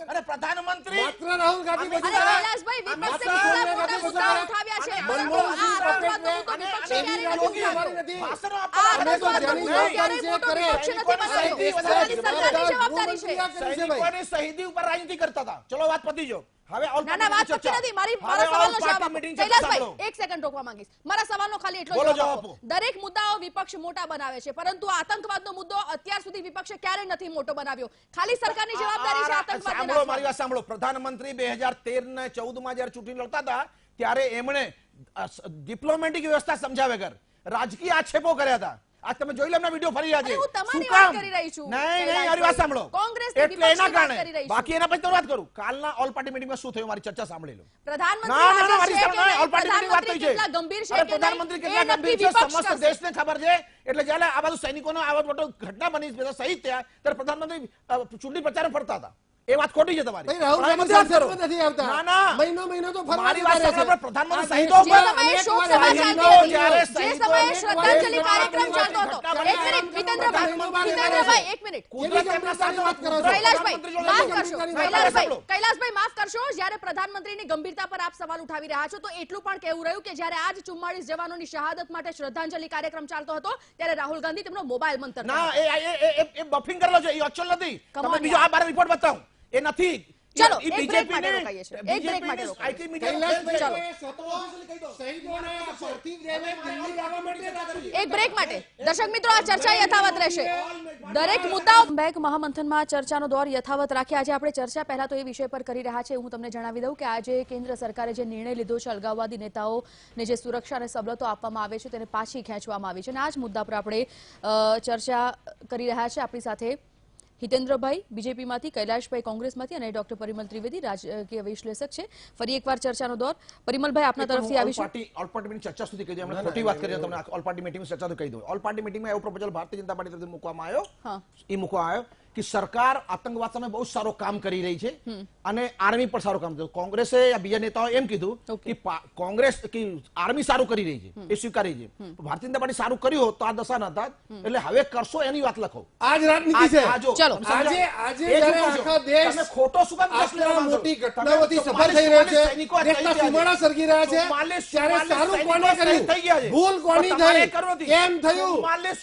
અને પ્રધાનમંત્રી માત્ર રાહુલ ગાંધી શહીદી ઉપર રાજનીતિ કરતા હતા. ચલો, વાત પતી જો. હવે વાત પતી નથી. મારા સવાલનો જવાબ આપો. કૈલાશભાઈ, એક સેકન્ડ રોકવા માંગીશ. મારા સવાલનો ખાલી એટલો જવાબ આપો. દરેક મુદ્દાઓ વિપક્ષ મોટા બનાવે છે, પરંતુ આતંકવાદનો મુદ્દો અત્યાર સુધી વિપક્ષે ક્યારેય નથી મોટો બનાવ્યો. ખાલી સરકારની જવાબદારી છે આતંકવાદ. સાંભળો, મારી વાત સાંભળો. પ્રધાનમંત્રી 2013 ને 14 માં જ્યારે ચૂંટણી લડતા હતા, ત્યારે એમણે ડિપ્લોમેટિક વ્યવસ્થા સમજાવ્યા વગર રાજકીય આક્ષેપો કર્યા હતા. આ તમે જોઈ લો, એમના વિડિયો ફરી રહ્યા છે. હું તમારી વાત કરી રહી છું. નહીં, મારી વાત સાંભળો. કોંગ્રેસની એટલે એના વિપક્ષની વાત કરી કારણે રહી છું. બાકી એના પછી તો વાત કરું. કાલના ઓલ પાર્ટી મીટિંગમાં શું થયું, મારી ચર્ચા સાંભળી લો. પ્રધાનમંત્રી મારી હાજર છે કે નહીં? ઓલ પાર્ટી મીટિંગ વાત થઈ છે. કેટલા ગંભીર છે અરે કે નહીં? પ્રધાનમંત્રી કેટલા એ ગંભીર નક્કી છે, વિપક્ષ સમસ્ત કરશે. દેશને ખબર છે. એટલે જ્યારે આ બધું સૈનિકોનો આવા મોટો ઘટના બની, બધા શહીદ થયા, ત્યારે પ્રધાનમંત્રી ચૂંટણી પ્રચારે ફરતા હતા. એ વાત ખોટી છે તમારી. રાહુલ ગાંધી સંસદમાં નથી આવતા. ના, ના. મહિનો તો ફરવા મારી વાત નીકળે છે. સાંભળો. પ્રધાનમંત્રી શહીદો જે સમયે શોક સભા ચાલતી હતી, જ્યારે જે સમયે શ્રદ્ધાંજલિ કાર્યક્રમ ચાલતો હતો. એક મિનિટ, જીતેન્દ્રભાઈ, એક મિનિટ. કૈલાશભાઈ, માફ કરશો. જ્યારે પ્રધાનમંત્રીની ગંભીરતા પર આપ સવાલ ઉઠાવી રહ્યા છો, તો એટલું પણ કહેવું રહ્યું કે જ્યારે આજ 44 જવાનોની શહાદત માટે શ્રદ્ધાંજલિ કાર્યક્રમ ચાલતો હતો, ત્યારે રાહુલ ગાંધી તેમનો મોબાઈલ મંતર ના, એ બફિંગ કરેલો છે. એ અચલ નથી. તમે બીજો આ બાર રિપોર્ટ બતાવો. એ નથી. ચલો, એક બ્રેક માટે રોકાઈએ છીએ. એક બ્રેક માટે રોકાઈએ. એક બ્રેક માટે. દર્શક મિત્રો, આ ચર્ચા યથાવત રહેશે. દરેક મુદ્દાઓ બેક મહામંથનમાં ચર્ચાનો દોર યથાવત રાખ્યા. આજે આપણે ચર્ચા પહેલા તો એ વિષય પર કરી રહ્યા છે. હું તમને જણાવી દઉં કે આજે કેન્દ્ર સરકારે જે નિર્ણય લીધો છે, અલગાવવાદી નેતાઓને જે સુરક્ષા અને સવલતો આપવામાં આવે છે, તેને પાછી ખેંચવામાં આવી છે. અને આ જ મુદ્દા પર આપણે ચર્ચા કરી રહ્યા છે. આપણી સાથે હિતેન્દ્રભાઈ બીજેપીમાંથી, કૈલાશભાઈ કોંગ્રેસમાંથી અને ડોક્ટર પરિમલ ત્રિવેદી રાજકીય વિશ્લેષક છે. ફરી એકવાર ચર્ચાનો દોર. પરિમલભાઈ, આપના તરફથી આવીશું. ઓલ પાર્ટી મીટિંગ ચર્ચા સુધી કહી દો. એમણે ખોટી વાત કરી. તમને ઓલ પાર્ટી મીટિંગ ચર્ચા તો કહી દો. ઓલ પાર્ટી મીટિંગમાં એવો પ્રપોઝલ ભારતીય જનતા પાર્ટી તરફથી મૂકવામાં આવ્યો કે સરકાર આતંકવાદ સામે બહુ સારો કામ કરી રહી છે અને આર્મી પણ સારું કામ કર્યું. કોંગ્રેસે બીજા નેતાઓ એમ કીધું કે કોંગ્રેસ કે આર્મી સારું કરી રહી છે, એ સ્વીકારી છે. ભારતીય જનતા પાર્ટી સારું કર્યું હોત તો આ દશા ન થાત. એટલે હવે કરશો એની વાત લખો. આજ રાજનીતિ છે. ચલો, આજે જ્યારે આખા દેશ તમે ખોટો શું કામ આટલા મોટી ઘટનાઓથી સફળ થઈ રહ્યો છે, દેશના સીમાડા સળગી રહ્યા છે, ત્યારે સારું કોને કર્યું, ભૂલ કોની થઈ, કેમ થયું,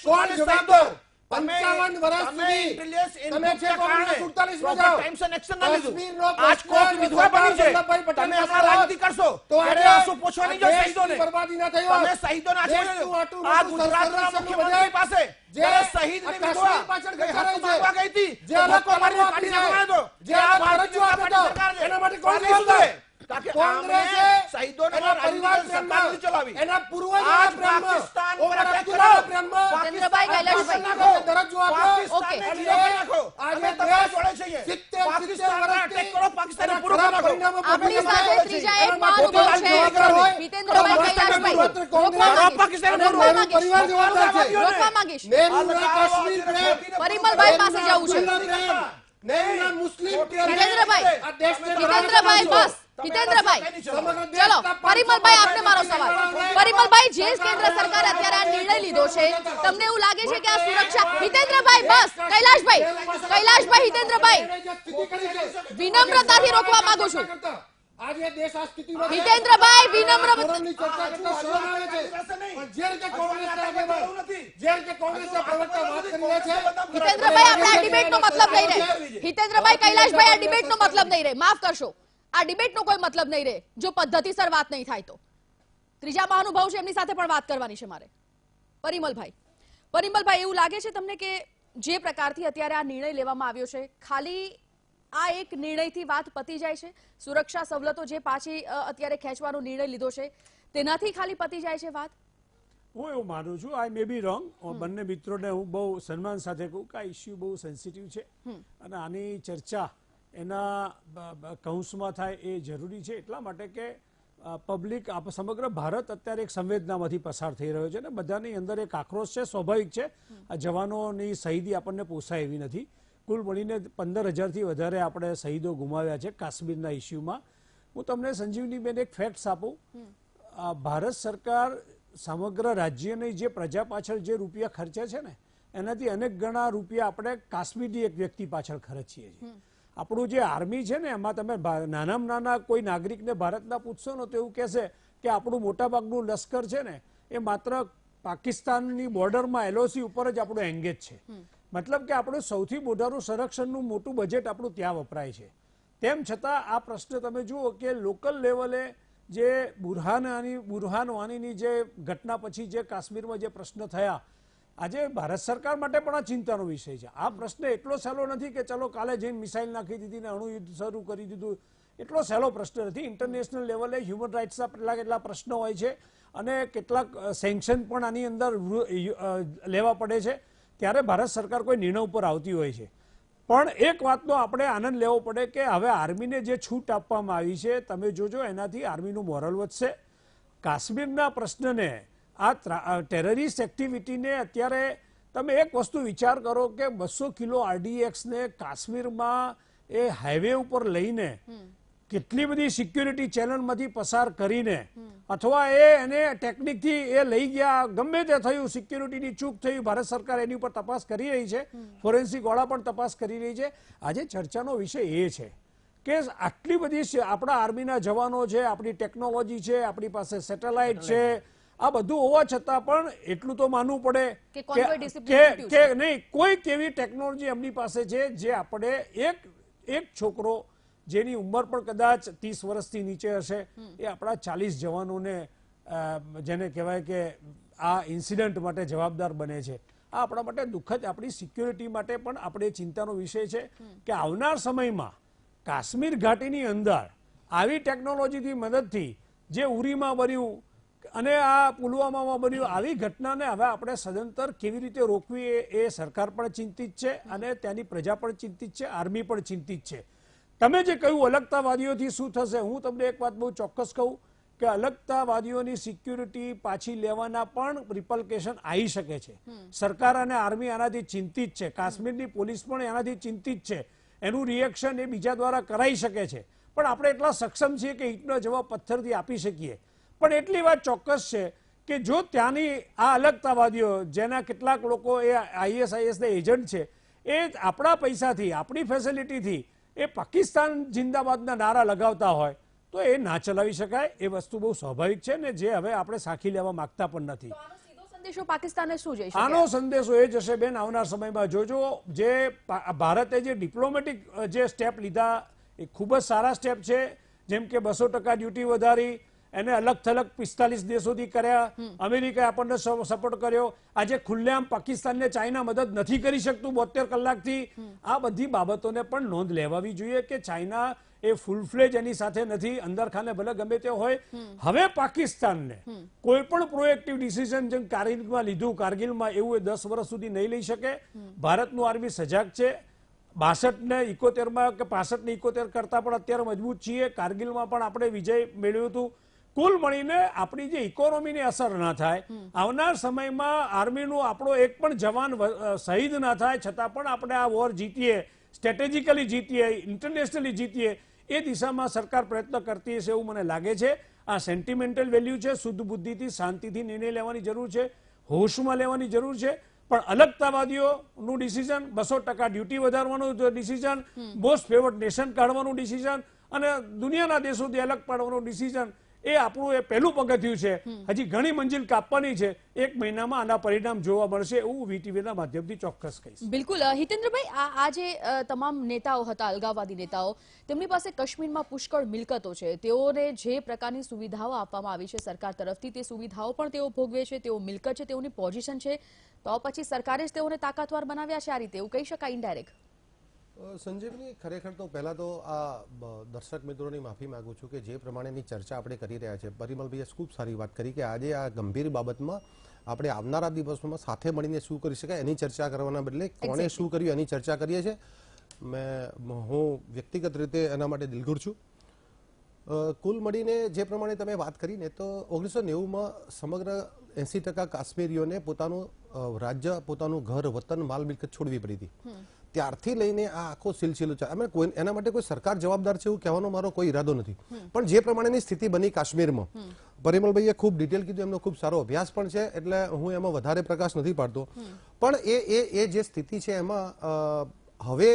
કોણ જવાબદાર? 55 વર્ષ સુધી તમે છે 1947 માં જાઓ ટાઈમ્સ એન્ડ એક્શન ના લીધું કાશ્મીરનો આજ કોર્ટ વિધવા બની છે વલ્લભભાઈ પટેલ તમે હમણાં રાજનીતિ કરશો તો ત્યારે આ શું પૂછવાની જો શહીદોને બરબાદી ના થઈ હોત. તમે શહીદોને આ દેશનું આટલું આ મોટું ગુજરાતના સંરક્ષણનું મુખ્યમંત્રી બજેટ પાસે જે જ્યારે શહીદની આ વિધવા કાશ્મીર પાછળ કઈ ઘટાડાઈ હક માંગવા ગઈ હતી જે તો લોકો લોકો મારી આપી કાઢીને છે, ગણાવ્યો જે કે આ આ ભારતીય રજૂઆત જનતા હતો, પાર્ટી સરકાર છે. એના માટે કોણ પાર્ટી જવાબદાર? સુધરે. કારણ કે કોંગ્રેસે આમણે શહીદોને એના રાજનીતિક પરિવાર સરકાર નથી ચલાવી. પ્રેમમાં, એના પૂર્વજોના આજ પ્રેમમાં, પાકિસ્તાન પર ઓમર attack અબ્દુલ્લાના કરો. પ્રેમમાં, જિતેન્દ્રભાઈ, કૈલાશભાઈ. પાકિસ્તાનનો દરજ્જો આપ્યો. પાકિસ્તાનને ઓકે. જીરો કરી નાખો. આજે અમે તમારા દેશ જોડે છીએ. 70 પાકિસ્તાનને વર્ષથી attack કરો, પાકિસ્તાનને એના પૂરું ખરાબ કરી નાખો. પરિણામો આપણી ભોગવવા સાથે આવે છે. ત્રીજા એક એના માટે મહાનુભાવ છે. જવાબદાર હોય. હિતેન્દ્રભાઈ, કૈલાશભાઈ. રોકવા માંગીશ. અને રોકવા નહેરુ માંગીશ. પરિવાર જવાબદાર છે. રોકવા માંગીશ. નહેરુના કાશ્મીર પ્રેમ, પરિમલભાઈ પાસે જવું છે. નહેરુના પ્રેમ, નહેરુના મુસ્લિમ પ્રેમ, હિતેન્દ્રભાઈ. આ દેશને હિતેન્દ્રભાઈ, બસ. હિતેન્દ્રભાઈ, ચલો પરિમલભાઈ, આપને મારો સવાલ. પરિમલભાઈ, જે કેન્દ્ર સરકારે અત્યારે આ નિર્ણય લીધો છે, તમને એવું લાગે છે કે આ સુરક્ષા? હિતેન્દ્રભાઈ, બસ. કૈલાશભાઈ, હિતેન્દ્રભાઈ, વિનમ્રતાથી રોકવા માંગુ છું. આજે દેશ આ સ્થિતિમાં છે. હિતેન્દ્રભાઈ, વિનમ્ર ધોરણની ચર્ચા કરતા શરમ આવે છે. પણ જે રીતે કોંગ્રેસના આગેવાન, જે રીતે કોંગ્રેસના પ્રવક્તા વાત કરી રહ્યા છે, હિતેન્દ્રભાઈ, આપણે આ ડિબેટનો મતલબ નહીં રહે. હિતેન્દ્રભાઈ, કૈલાશભાઈ, આ ડિબેટનો મતલબ નહીં રહે. માફ કરશો, આ ડિબેટનો કોઈ મતલબ નહીં રહે જો પદ્ધતિસર વાત નહીં થાય તો. ત્રીજા મહાનુભાવ છે, એમની સાથે પણ વાત કરવાની છે મારે. પરિમલભાઈ, એવું લાગે છે તમને કે જે પ્રકારથી અત્યારે આ નિર્ણય લેવામાં આવ્યો છે, ખાલી આ એક નિર્ણયથી વાત પતી જાય છે? સુરક્ષા સવલતો જે પાછી અત્યારે ખેંચવાનો નિર્ણય લીધો છે, તેનાથી ખાલી પતી જાય છે વાત? હું એવું માનું છું, આઈ મે બી રોંગ. બંને મિત્રોને હું બહુ સન્માન સાથે કહું કે આ ઇસ્યુ બહુ સેન્સિટિવ છે અને આની ચર્ચા એના કૌંસમાં થાય એ જરૂરી છે. એટલા માટે કે પબ્લિક સમગ્ર ભારત અત્યારે એક સંવેદનામાંથી પસાર થઈ રહ્યો છે અને બધાની અંદર એક આક્રોશ છે. સ્વાભાવિક છે, આ જવાનોની શહીદી આપણને પોસાય એવી નથી. કુલ મળીને 15,000થી વધારે આપણે શહીદો ગુમાવ્યા છે કાશ્મીરના ઇસ્યુમાં. હું તમને સંજીવનીબેન એક ફેક્ટ્સ આપું. ભારત સરકાર સમગ્ર રાજ્યની જે પ્રજા પાછળ જે રૂપિયા ખર્ચે છે ને, એનાથી અનેક ગણા રૂપિયા આપણે કાશ્મીરની એક વ્યક્તિ પાછળ ખર્ચીએ છીએ. આપણું જે આર્મી છે ને, એમાં તમે નાનામાં નાના કોઈ નાગરિકને ભારતના પૂછશો ને તો એવું કહેશે કે આપણું મોટાભાગનું લશ્કર છે ને એ માત્ર પાકિસ્તાનની બોર્ડરમાં LOC ઉપર જ આપણું એંગેજ છે. મતલબ કે આપણું સૌથી મોટાનું સંરક્ષણનું મોટું બજેટ આપણું ત્યાં વપરાય છે. તેમ છતાં આ પ્રશ્ન તમે જુઓ કે લોકલ લેવલે જે બુરહાન વાનીની જે ઘટના પછી જે કાશ્મીરમાં જે પ્રશ્ન થયા, આજે ભારત સરકાર માટે પણ આ ચિંતાનો વિષય છે. આ પ્રશ્ન એટલો સહેલો નથી કે ચલો કાલે જઈને મિસાઇલ નાખી દીધી ને અણુયુદ્ધ શરૂ કરી દીધું. એટલો સહેલો પ્રશ્ન નથી. ઇન્ટરનેશનલ લેવલે હ્યુમન રાઇટ્સના કેટલા પ્રશ્નો હોય છે અને કેટલાક સેન્કશન પણ આની અંદર લેવા પડે છે. ત્યારે ભારત સરકાર કોઈ નિર્ણય ઉપર આવતી હોય છે. પણ એક વાતનો આપણે આનંદ લેવો પડે કે હવે આર્મીને જે છૂટ આપવામાં આવી છે, તમે જોજો એનાથી આર્મીનું મોરલ વધશે. કાશ્મીરના પ્રશ્નને, આ ટેરરિસ્ટ એક્ટિવિટીને અત્યારે તમે એક વસ્તુ વિચાર કરો કે 200 કિલો RDX ને કાશ્મીરમાં એ હાઈવે ઉપર લઈને કેટલી બધી સિક્યુરિટી ચેનલમાંથી પસાર કરીને અથવા એને ટેકનિકથી એ લઈ ગયા, ગમે તે થયું, સિક્યુરિટીની ચૂક થયું, ભારત સરકાર એની ઉપર તપાસ કરી રહી છે, ફોરેન્સિક વાળા પણ તપાસ કરી રહી છે. આજે ચર્ચાનો વિષય એ છે કે આટલી બધી આપણા આર્મીના જવાનો છે, આપણી ટેકનોલોજી છે, આપણી પાસે સેટેલાઇટ છે, આ બધું હોવા છતાં પણ એટલું તો માનવું પડે કે નહીં, કોઈક એવી ટેકનોલોજી એમની પાસે છે જે આપણે એક છોકરો જેની ઉંમર પણ કદાચ 30 વર્ષથી નીચે હશે, એ આપણા 40 જવાનોને જેને કહેવાય કે આ ઇન્સિડન્ટ માટે જવાબદાર બને છે. આ આપણા માટે દુઃખદ, આપણી સિક્યુરિટી માટે પણ આપણે ચિંતાનો વિષય છે કે આવનાર સમયમાં કાશ્મીર ઘાટીની અંદર આવી ટેકનોલોજીની મદદથી જે ઉરીમાં બન્યું અને આ પુલવામામાં બન્યું, આવી ઘટનાને હવે આપણે સદંતર કેવી રીતે રોકવી એ સરકાર પણ ચિંતિત છે અને ત્યાંની પ્રજા પણ ચિંતિત છે, આર્મી પણ ચિંતિત છે. તમે જે કહ્યું અલગતાવાદીઓથી શું થશે, હું તમને એક વાત બહુ ચોક્કસ કહું કે અલગતાવાદીઓની સિક્યુરિટી પાછી લેવાના પણ રિપલ્કેશન આવી શકે છે. સરકાર અને આર્મી આનાથી ચિંતિત છે, કાશ્મીરની પોલીસ પણ એનાથી ચિંતિત છે. એનું રિએક્શન એ બીજા દ્વારા કરાઈ શકે છે. પણ આપણે એટલા સક્ષમ છીએ કે ઈંટનો જવાબ પથ્થરથી આપી શકીએ. પણ એટલી વાત ચોક્કસ છે કે જો ત્યાંની આ અલગતાવાદીઓ, જેના કેટલાક લોકો એ ISIS ના એજન્ટ છે, એ આપણા પૈસાથી, આપણી ફેસિલિટીથી એ પાકિસ્તાન જિંદાબાદના નારા લગાવતા હોય તો એ ના ચલાવી શકાય. એ વસ્તુ બહુ સ્વાભાવિક છે ને જે હવે આપણે સાખી લેવા માંગતા પણ નથી. સંદેશો પાકિસ્તાનને શું જઈ શકે? આનો સંદેશો એ જશે બેન, આવનાર સમયમાં જોજો જે ભારતે જે ડિપ્લોમેટિક જે સ્ટેપ લીધા એ ખૂબ જ સારા સ્ટેપ છે. જેમ કે 200% ડ્યુટી વધારી, એને અલગ થલગ 45 દેશોથી કર્યા, અમેરિકાએ આપણને સપોર્ટ કર્યો. આજે ખુલ્લેઆમ પાકિસ્તાનને ચાઇના મદદ નથી કરી શકતું 72 કલાકથી. આ બધી બાબતોને પણ નોંધ લેવાવી જોઈએ કે ચાઇના એ ફૂલ ફ્લેજ એની સાથે નથી, અંદર ખાને ભલે ગમે તે હોય. હવે પાકિસ્તાનને કોઈ પણ પ્રોએક્ટિવ ડિસિઝન જેમ કારગિલમાં લીધું, કારગિલમાં એવું 10 વર્ષ સુધી નહીં લઈ શકે. ભારતનું આર્મી સજાગ છે. 62 ને 71 કે 65 ને 71 કરતા પણ અત્યારે મજબૂત છીએ. કારગિલમાં પણ આપણે વિજય મેળવ્યું હતું. કુલ મળીને આપણી જે ઇકોનોમીને અસર ના થાય, આવનાર સમયમાં આર્મીનો આપણો એક પણ જવાન શહીદ ના થાય, છતાં પણ આપણે આ વોર જીતીએ, સ્ટ્રેટેજિકલી જીતીએ, ઇન્ટરનેશનલી જીતીએ, એ દિશામાં સરકાર પ્રયત્ન કરતી હશે એવું મને લાગે છે. આ સેન્ટિમેન્ટલ વેલ્યુ છે. શુદ્ધ બુદ્ધિથી, શાંતિથી નિર્ણય લેવાની જરૂર છે, હોશમાં લેવાની જરૂર છે. પણ અલગતાવાદીઓનું ડિસિઝન, 200% ડ્યુટી વધારવાનું ડિસિઝન, મોસ્ટ ફેવર્ડ નેશન કાઢવાનું ડિસિઝન અને દુનિયાના દેશોથી અલગ પાડવાનું ડિસિઝન, એ આપણું એ પહેલું પગથિયું છે. હજી ઘણી મંજિલ કાપવાની છે. 1 મહિનામાં આના પરિણામ જોવા મળશે એવું વીટીવીના માધ્યમથી ચોક્કસ કહીશ. બિલકુલ. હિતેન્દ્રભાઈ, આ જે તમામ નેતાઓ હતા, અલગાવવાદી નેતાઓ, તેમની પાસે કાશ્મીરમાં પુષ્કળ મિલકતો છે. તેઓને જે પ્રકારની સુવિધાઓ આપવામાં આવી છે સરકાર તરફથી, તે સુવિધાઓ પણ તેઓ ભોગવે છે, તેઓ મિલકત છે, તેઓની પોઝિશન છે, તો પછી સરકારે જ તેઓને તાકાતવાર બનાવ્યા છે આ રીતે, એવું કહી શકાય ઇનડાયરેક્ટ? સંજીવની, ખરેખર તો પહેલા તો આ દર્શક મિત્રોની માફી માંગુ છું કે જે પ્રમાણેની ચર્ચા આપણે કરી રહ્યા છે. પરિમલભાઈએ ખૂબ સારી વાત કરી કે આજે આ ગંભીર બાબતમાં આપણે આવનારા દિવસોમાં સાથે મળીને શું કરી શકાય એની ચર્ચા કરવાના બદલે કોણે શું કર્યું એની ચર્ચા કરીએ છીએ. હું વ્યક્તિગત રીતે એના માટે દિલગુર છું. કુલ મળીને જે પ્રમાણે તમે વાત કરીને તો 1990માં સમગ્ર 80% કાશ્મીરીઓને પોતાનું રાજ્ય, પોતાનું ઘર, વતન, માલ મિલકત છોડવી પડી હતી. ત્યારથી લઈને આ આખો સિલસિલો છે. અમે કોઈ એના માટે કોઈ સરકાર જવાબદાર છે એવું કહેવાનો મારો કોઈ ઈરાદો નથી, પણ જે પ્રમાણેની સ્થિતિ બની કાશ્મીરમાં, પરિમલભાઈએ ખૂબ ડિટેલ કીધું, એમનો ખૂબ સારો અભ્યાસ પણ છે, એટલે હું એમાં વધારે પ્રકાશ નથી પાડતો. પણ એ જે સ્થિતિ છે એમાં હવે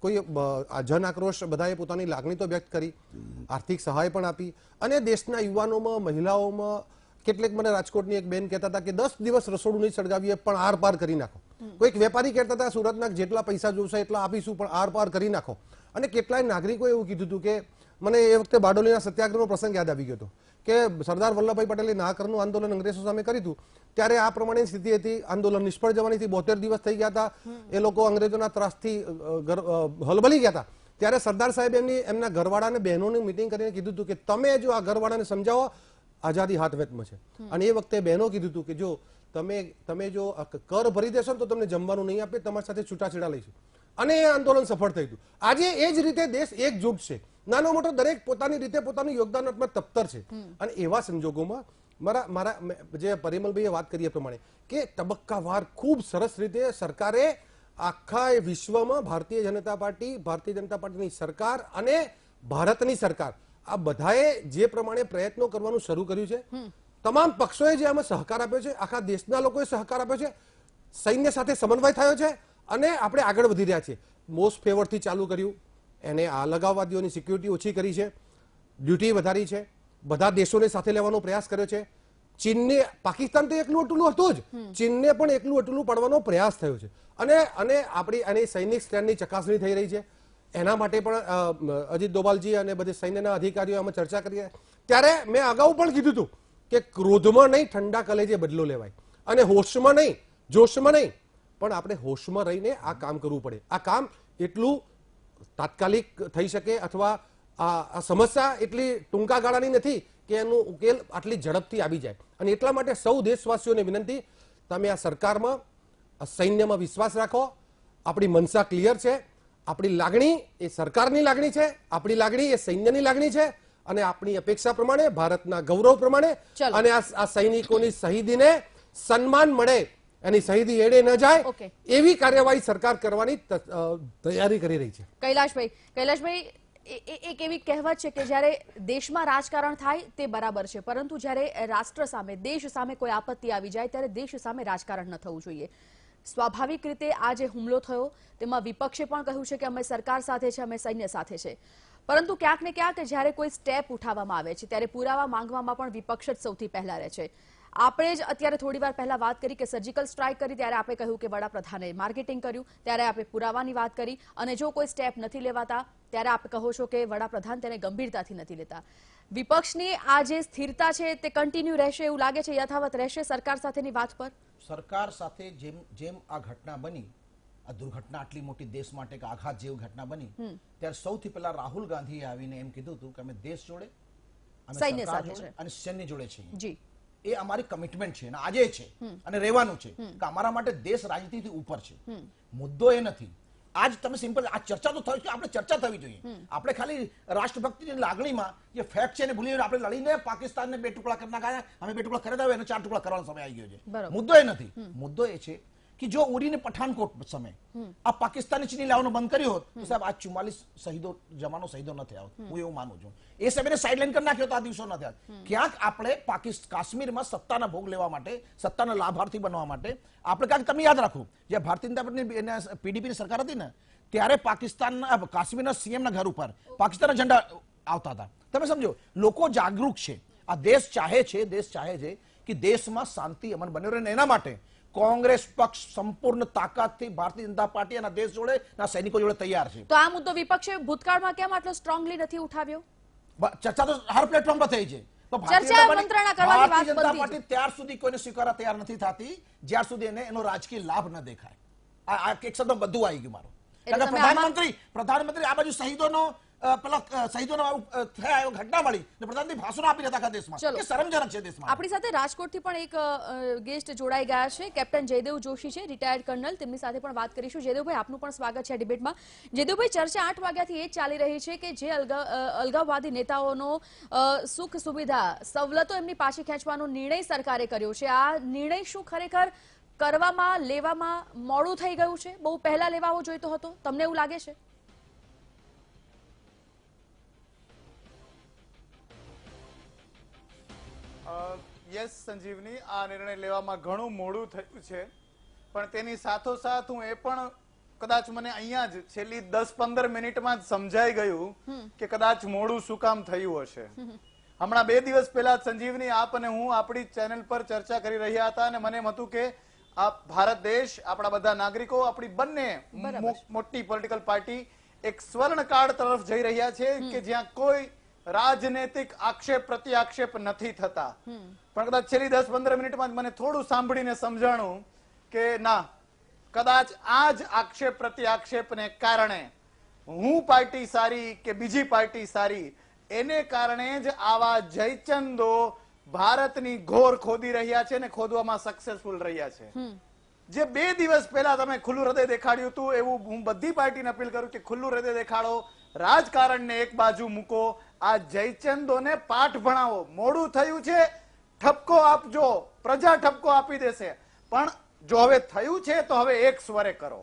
કોઈ જન આક્રોશ, બધાએ પોતાની લાગણી તો વ્યક્ત કરી, આર્થિક સહાય પણ આપી, અને દેશના યુવાનોમાં, મહિલાઓમાં કેટલેક, મને રાજકોટની એક બેન કહેતા હતા કે 10 દિવસ રસોડું નહીં સળગાવીએ પણ આર પાર કરી નાખો. કોઈક વેપારી કહેતા હતા સુરતના જેટલા પૈસા જોશે એટલા આપીશું પણ આર પાર કરી નાખો. અને કેટલાય નાગરિકો એવું કીધું હતું કે મને એ વખતે બારડોલીના સત્યાગ્રહનો પ્રસંગ યાદ આવી ગયો હતો કે સરદાર વલ્લભભાઈ પટેલે નાકરનું આંદોલન અંગ્રેજો સામે કર્યું હતું, ત્યારે આ પ્રમાણેની સ્થિતિ હતી. આંદોલન નિષ્ફળ જવાની હતી. 72 દિવસ થઈ ગયા હતા. એ લોકો અંગ્રેજોના ત્રાસથી હલબલી ગયા હતા. ત્યારે સરદાર સાહેબ એમના ઘરવાળાને, બહેનોની મિટિંગ કરીને કીધું હતું કે તમે જો આ ઘરવાળાને સમજાવો, આઝાદી હાથ વેતમાં છે. અને એ વખતે બહેનો કીધું હતું કે જો તમે જો કર ભરી દેશો ને તો તમને જમવાનું નહીં આપે, તમારી સાથે છૂટાછેડા લઈશું. અને એ આંદોલન સફળ થયું હતું. આજે એ જ રીતે દેશ એકજૂટ છે. નાનો મોટો દરેક પોતાની રીતે પોતાનું યોગદાનાત્મક તત્પર છે. અને એવા સંજોગોમાં મારા જે પરિમલભાઈએ વાત કરી એ પ્રમાણે કે તબક્કાવાર ખૂબ સરસ રીતે સરકારે આખા વિશ્વમાં ભારતીય જનતા પાર્ટીની સરકાર અને ભારતની સરકાર, આ બધાએ જે પ્રમાણે પ્રયત્નો કરવાનું શરૂ કર્યું છે, તમામ પક્ષોએ જે આમાં સહકાર આપ્યો છે, આખા દેશના લોકોએ સહકાર આપ્યો છે, સૈન્ય સાથે સમન્વય થયો છે અને આપણે આગળ વધી રહ્યા છીએ. મોસ્ટ ફેવરથી ચાલુ કર્યું, એને આ લગાવવાદીઓની સિક્યુરિટી ઓછી કરી છે, ડ્યુટી વધારી છે, બધા દેશોને સાથે લેવાનો પ્રયાસ કર્યો છે. ચીનને, પાકિસ્તાન તો એકલું અટલું હતું જ, ચીનને પણ એકલું અટલું પાડવાનો પ્રયાસ થયો છે. અને આપણી આની સૈનિક સ્ટ્રેન્થની ચકાસણી થઈ રહી છે. એના માટે પણ અજીત દોભાલજી અને બધી સૈન્યના અધિકારીઓ આમાં ચર્ચા કરી. ત્યારે મેં અગાઉ પણ કીધું હતું કે ક્રોધમાં નહીં, ઠંડા કલેજે બદલો લેવાય, અને હોશમાં નહીં, જોશમાં નહીં, પણ આપણે હોશમાં રહીને આ કામ કરવું પડે. આ કામ એટલું તાત્કાલિક થઈ શકે અથવા આ સમસ્યા એટલી ટૂંકા ગાળાની નથી કે એનો ઉકેલ આટલી ઝડપથી આવી જાય. અને એટલા માટે સૌ દેશવાસીઓને વિનંતી, તમે આ સરકારમાં, આ સૈન્યમાં વિશ્વાસ રાખો. આપણી મનસા ક્લિયર છે. આપણી લાગણી એ સરકારની લાગણી છે, આપણી લાગણી એ સૈન્યની લાગણી છે, અને આપણી અપેક્ષા પ્રમાણે, ભારતના ગૌરવ પ્રમાણે, અને આ સૈનિકોની શહીદીને સન્માન મળે, એની શહીદી એડે ન જાય, એવી કાર્યવાહી સરકાર કરવાની તૈયારી કરી રહી છે. કૈલાશભાઈ, એક એવી કહેવત છે કે જ્યારે દેશમાં રાજકારણ થાય તે બરાબર છે, પરંતુ જ્યારે રાષ્ટ્ર સામે, દેશ સામે કોઈ આપત્તિ આવી જાય ત્યારે દેશ સામે રાજકારણ ન થવું જોઈએ. સ્વાભાવિક રીતે આ જે હુમલો થયો તેમાં વિપક્ષે પણ કહ્યું છે કે અમે સરકાર સાથે છે, અમે સૈન્ય સાથે છે, પરંતુ ક્યાંક ને ક્યાંક જ્યારે કોઈ સ્ટેપ ઉઠાવવામાં આવે છે ત્યારે પુરાવા માંગવામાં પણ વિપક્ષ જ સૌથી પહેલા રહે છે. આપણે જ અત્યારે થોડી વાર પહેલા વાત કરી કે સર્જિકલ સ્ટ્રાઇક કરી ત્યારે આપણે કહ્યું કે વડાપ્રધાને માર્કેટિંગ કર્યું, ત્યારે આપણે પુરાવાની વાત કરી, અને જો કોઈ સ્ટેપ નથી લેવાતા ત્યારે આપ કહો છો કે વડાપ્રધાન તેને ગંભીરતાથી નથી લેતા. વિપક્ષની આ જે સ્થિરતા છે તે કન્ટિન્યુ રહેશે એવું લાગે છે, યથાવત રહેશે સરકાર સાથેની વાત પર? સરકાર સાથે જેમ આ ઘટના બની, આ દુર્ઘટના આટલી મોટી દેશ માટે એક આઘાત જેવી ઘટના બની, ત્યારે સૌથી પહેલા રાહુલ ગાંધીએ આવીને એમ કીધું હતું કે અમે દેશ જોડે, અમે સૈન્ય સરકાર સાથે જોડે છે. અને સૈન્ય જોડે છીએ. જી, એ અમારી કમિટમેન્ટ છે અને આજે છે અને રહેવાનું છે કે અમારા માટે દેશ રાજનીતિથી ઉપર છે. મુદ્દો એ નથી. આજ તમે સિમ્પલ આ ચર્ચા તો થઈ છે, આપણે ચર્ચા થવી જોઈએ. આપણે ખાલી રાષ્ટ્રભક્તિની લાગણીમાં જે ફેક્ટ છે એને ભૂલીને આપણે લડીને પાકિસ્તાનને 2 ટુકડા કરી નાખ્યા, અમે 2 ટુકડા કરી દાવે એને 4 ટુકડા કરવાનો સમય આવી ગયો છે. બરાબર. મુદ્દો એ નથી. મુદ્દો એ છે કે જો ઉરીને પઠાનકોટ સમય આ પાકિસ્તાની ચીની લાવવાનું બંધ કર્યું હોત તો સાહેબ આ 44 શહીદો જવાનો શહીદો ન થયા હોત. હું એવું માનું છું. એ સમયને સાઇડલાઇન કરી નાખ્યો તો આ દિવસો ન થયા. ક્યાંક આપણે કાશ્મીરમાં સત્તાના ભોગ લેવા માટે, સત્તાના લાભાર્થી બનવા માટે આપણે ક્યાંક તમે યાદ રાખો જે ભારતીય જનતા પાર્ટીની પીડીપીની સરકાર હતી ને ત્યારે પાકિસ્તાનના કાશ્મીરના સીએમના ઘર ઉપર પાકિસ્તાનના ઝંડા આવતા હતા. તમે સમજો લોકો જાગૃત છે. આ દેશ ચાહે છે કે દેશમાં શાંતિ અમન બન્યો રહે. એના માટે કોંગ્રેસ પક્ષ સંપૂર્ણ તાકાતથી ભારતીય જનતા પાર્ટી અને દેશ જોડે ના સૈનિકો જોડે તૈયાર છે. તો આ મુદ્દો વિપક્ષે ભૂતકાળમાં કેમ આટલો સ્ટ્રોંગલી નથી ઉઠાવ્યો? ચર્ચા તો હર પ્લેટફોર્મ પર થઈ છે. તો ચર્ચા મંત્રણા કરવાની વાત ભારતીય જનતા બનતી પાર્ટી ત્યાર સુધી કોઈને સ્વીકારવા તૈયાર નથી થતી જ્યાર સુધી એને એનો રાજકીય લાભ ન દેખાય. આ એક શબ્દ બધું આવી ગયું મારું. કારણ કે પ્રધાનમંત્રી આ બાજુ શહીદોનો પેલા શહીદોનો થયા ઘટના મળી ને પ્રધાનમંત્રી ભાષણ આપી રહ્યા આખા દેશમાં. ચલો. એ શરમજનક છે દેશમાં. આપણી સાથે રાજકોટથી પણ એક ગેસ્ટ જોડાઈ ગયા છે, કેપ્ટન જયદેવ જોશી છે, રિટાયર્ડ કર્નલ. તેમની સાથે પણ વાત કરીશું. જયદેવભાઈ, આપનું પણ સ્વાગત છે આ ડિબેટમાં. જયદેવભાઈ, ચર્ચા 8 વાગ્યાથી એ જ ચાલી રહી છે કે જે અલગાવવાદી નેતાઓનો સુખ સુવિધા સવલતો એમની પાછી ખેંચવાનો નિર્ણય સરકારે કર્યો છે. આ નિર્ણય શું ખરેખર કરવામાં લેવામાં મોડું થઈ ગયું છે? બહુ પહેલા લેવાવો જોઈતો હતો, તમને એવું લાગે છે? યસ સંજીવની, આ નિર્ણય લેવામાં ઘણું મોડું થયું છે, પણ તેની સાથોસાથ હું એ પણ કદાચ મને અહીંયા જ છેલ્લી 10-15 મિનિટમાં જ સમજાઈ ગયું કે કદાચ મોડું શું કામ થયું હશે. હમણાં 2 દિવસ પહેલા સંજીવની આપ અને હું આપણી ચેનલ પર ચર્ચા કરી રહ્યા હતા અને મને એમ હતું કે આ ભારત દેશ, આપણા બધા નાગરિકો, આપણી બંને મોટી પોલિટિકલ પાર્ટી એક સ્વર્ણકાળ તરફ જઈ રહ્યા છે કે જ્યાં કોઈ રાજનૈતિક આક્ષેપ પ્રત્યાક્ષેપ નથી થતા. પણ કદાચ છેલ્લી 10-15 મિનિટમાં મને થોડું સાંભળીને સમજાણું કે ના, કદાચ આ જ આક્ષેપ પ્રત્યાક્ષેપને કારણે હું પાર્ટી સારી કે બીજી પાર્ટી સારી, એને કારણે જ આવા જયચંદો ભારતની ઘોર ખોદી રહ્યા છે ને ખોદવામાં સક્સેસફુલ રહ્યા છે. જે 2 દિવસ પહેલા તમે ખુલ્લું હૃદય દેખાડ્યું હતું, એવું હું બધી પાર્ટીને અપીલ કરું કે ખુલ્લું હૃદય દેખાડો, રાજકારણને એક બાજુ મૂકો, આ જયચંદોને પાઠ ભણાવો. મોડું થયું છે, ઠપકો આપજો, પ્રજા ઠપકો આપી દેશે, પણ જો હવે થયું છે તો હવે એક સ્વરે કરો.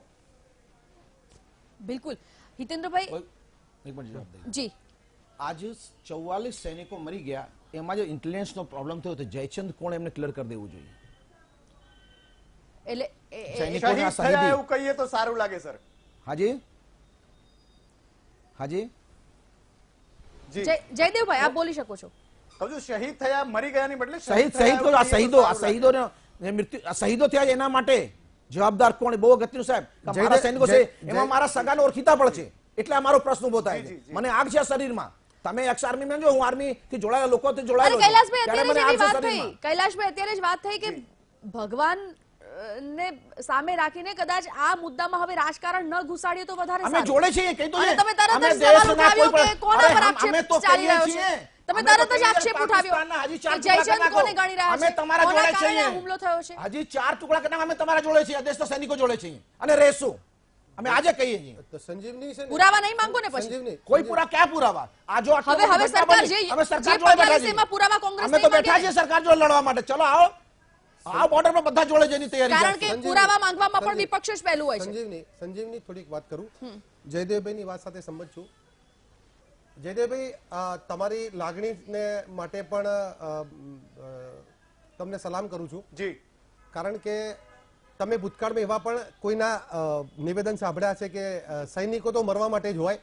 બિલકુલ. હિતેન્દ્રભાઈ જી, આજે 44 સૈનિકો મરી ગયા, એમાં જો ઇન્ટેલિજન્સનો પ્રોબ્લેમ થયો તો જયચંદ કોણ એમને ક્લિયર કરી દેવું જોઈએ. એટલે શહીદ થયા એવું કહીએ તો સારું લાગે સર. હાજી હાજી જયદેવભાઈ, આપ બોલી શકો છો. કહું છું શહીદ થયા, મરી ગયાની બદલે શહીદો મૃત્યુ શહીદો થયા એના માટે જવાબદાર કોણ? બહુ અગત્યનું સાહેબ. મારા સૈનિકો છે એમાં મારા સગાને ઓળખીતા પણ છે, એટલે આ મારો પ્રશ્ન ઉભો થાય છે. મને આગ છે શરીરમાં. તમે એક્સ આર્મી મેં જો, હું આર્મી થી જોડાયેલા લોકોથી જોડાયેલો છું. કૈલાશભાઈ, અત્યારે જ વાત થઈ કે ભગવાન ને સામે રાખીને કદાચ આ મુદ્દામાં હવે રાજકારણ ન ઘુસાડીએ તો વધારે અમે જોડે છીએ. કહી તો તમે તરત જ સવાલ ઉઠાવ્યો કે કોના પર આક્ષેપ ચાલી રહ્યો છે. તમે તરત જ આક્ષેપ ઉઠાવ્યો કે જયચંદ કોને ગણી રહ્યા છે, તમારા જોડે છીએ. હુમલો થયો છે. હજી 4 ટુકડા કરીને અમે તમારા જોડે છીએ, દેશના સૈનિકો જોડે છીએ અને રહેશું. અમે આજે કહીએ છીએ. તો સંજીવની છે ને, પુરાવા નહીં માંગો ને પછી. સંજીવની કોઈ પૂરા ક્યાં પુરાવા? આ જો હવે સરકાર જે અમે સરકાર જે જોડે બેઠા પગલાં છીએ. એમાં પુરાવા કોંગ્રેસ અમે તો બેઠા છીએ સરકાર જોડે લડવા માટે. ચલો આવો, આ બોર્ડર પર બધા જોડે જવાની તૈયારી. કારણ કે પુરાવા માંગવામાં પણ વિપક્ષ જ પહેલું હોય છે. સંજીવની થોડીક વાત કરું. જયદેવભાઈની વાત સાથે સંમત છું. જયદેવભાઈ, તમારી લાગણીને માટે પણ તમને સલામ કરું છું. જી, કારણ કે તમે ભૂતકાળમાં એવા પણ કોઈના નિવેદન સાંભળ્યા છે કે સૈનિકો તો મરવા માટે જ હોય,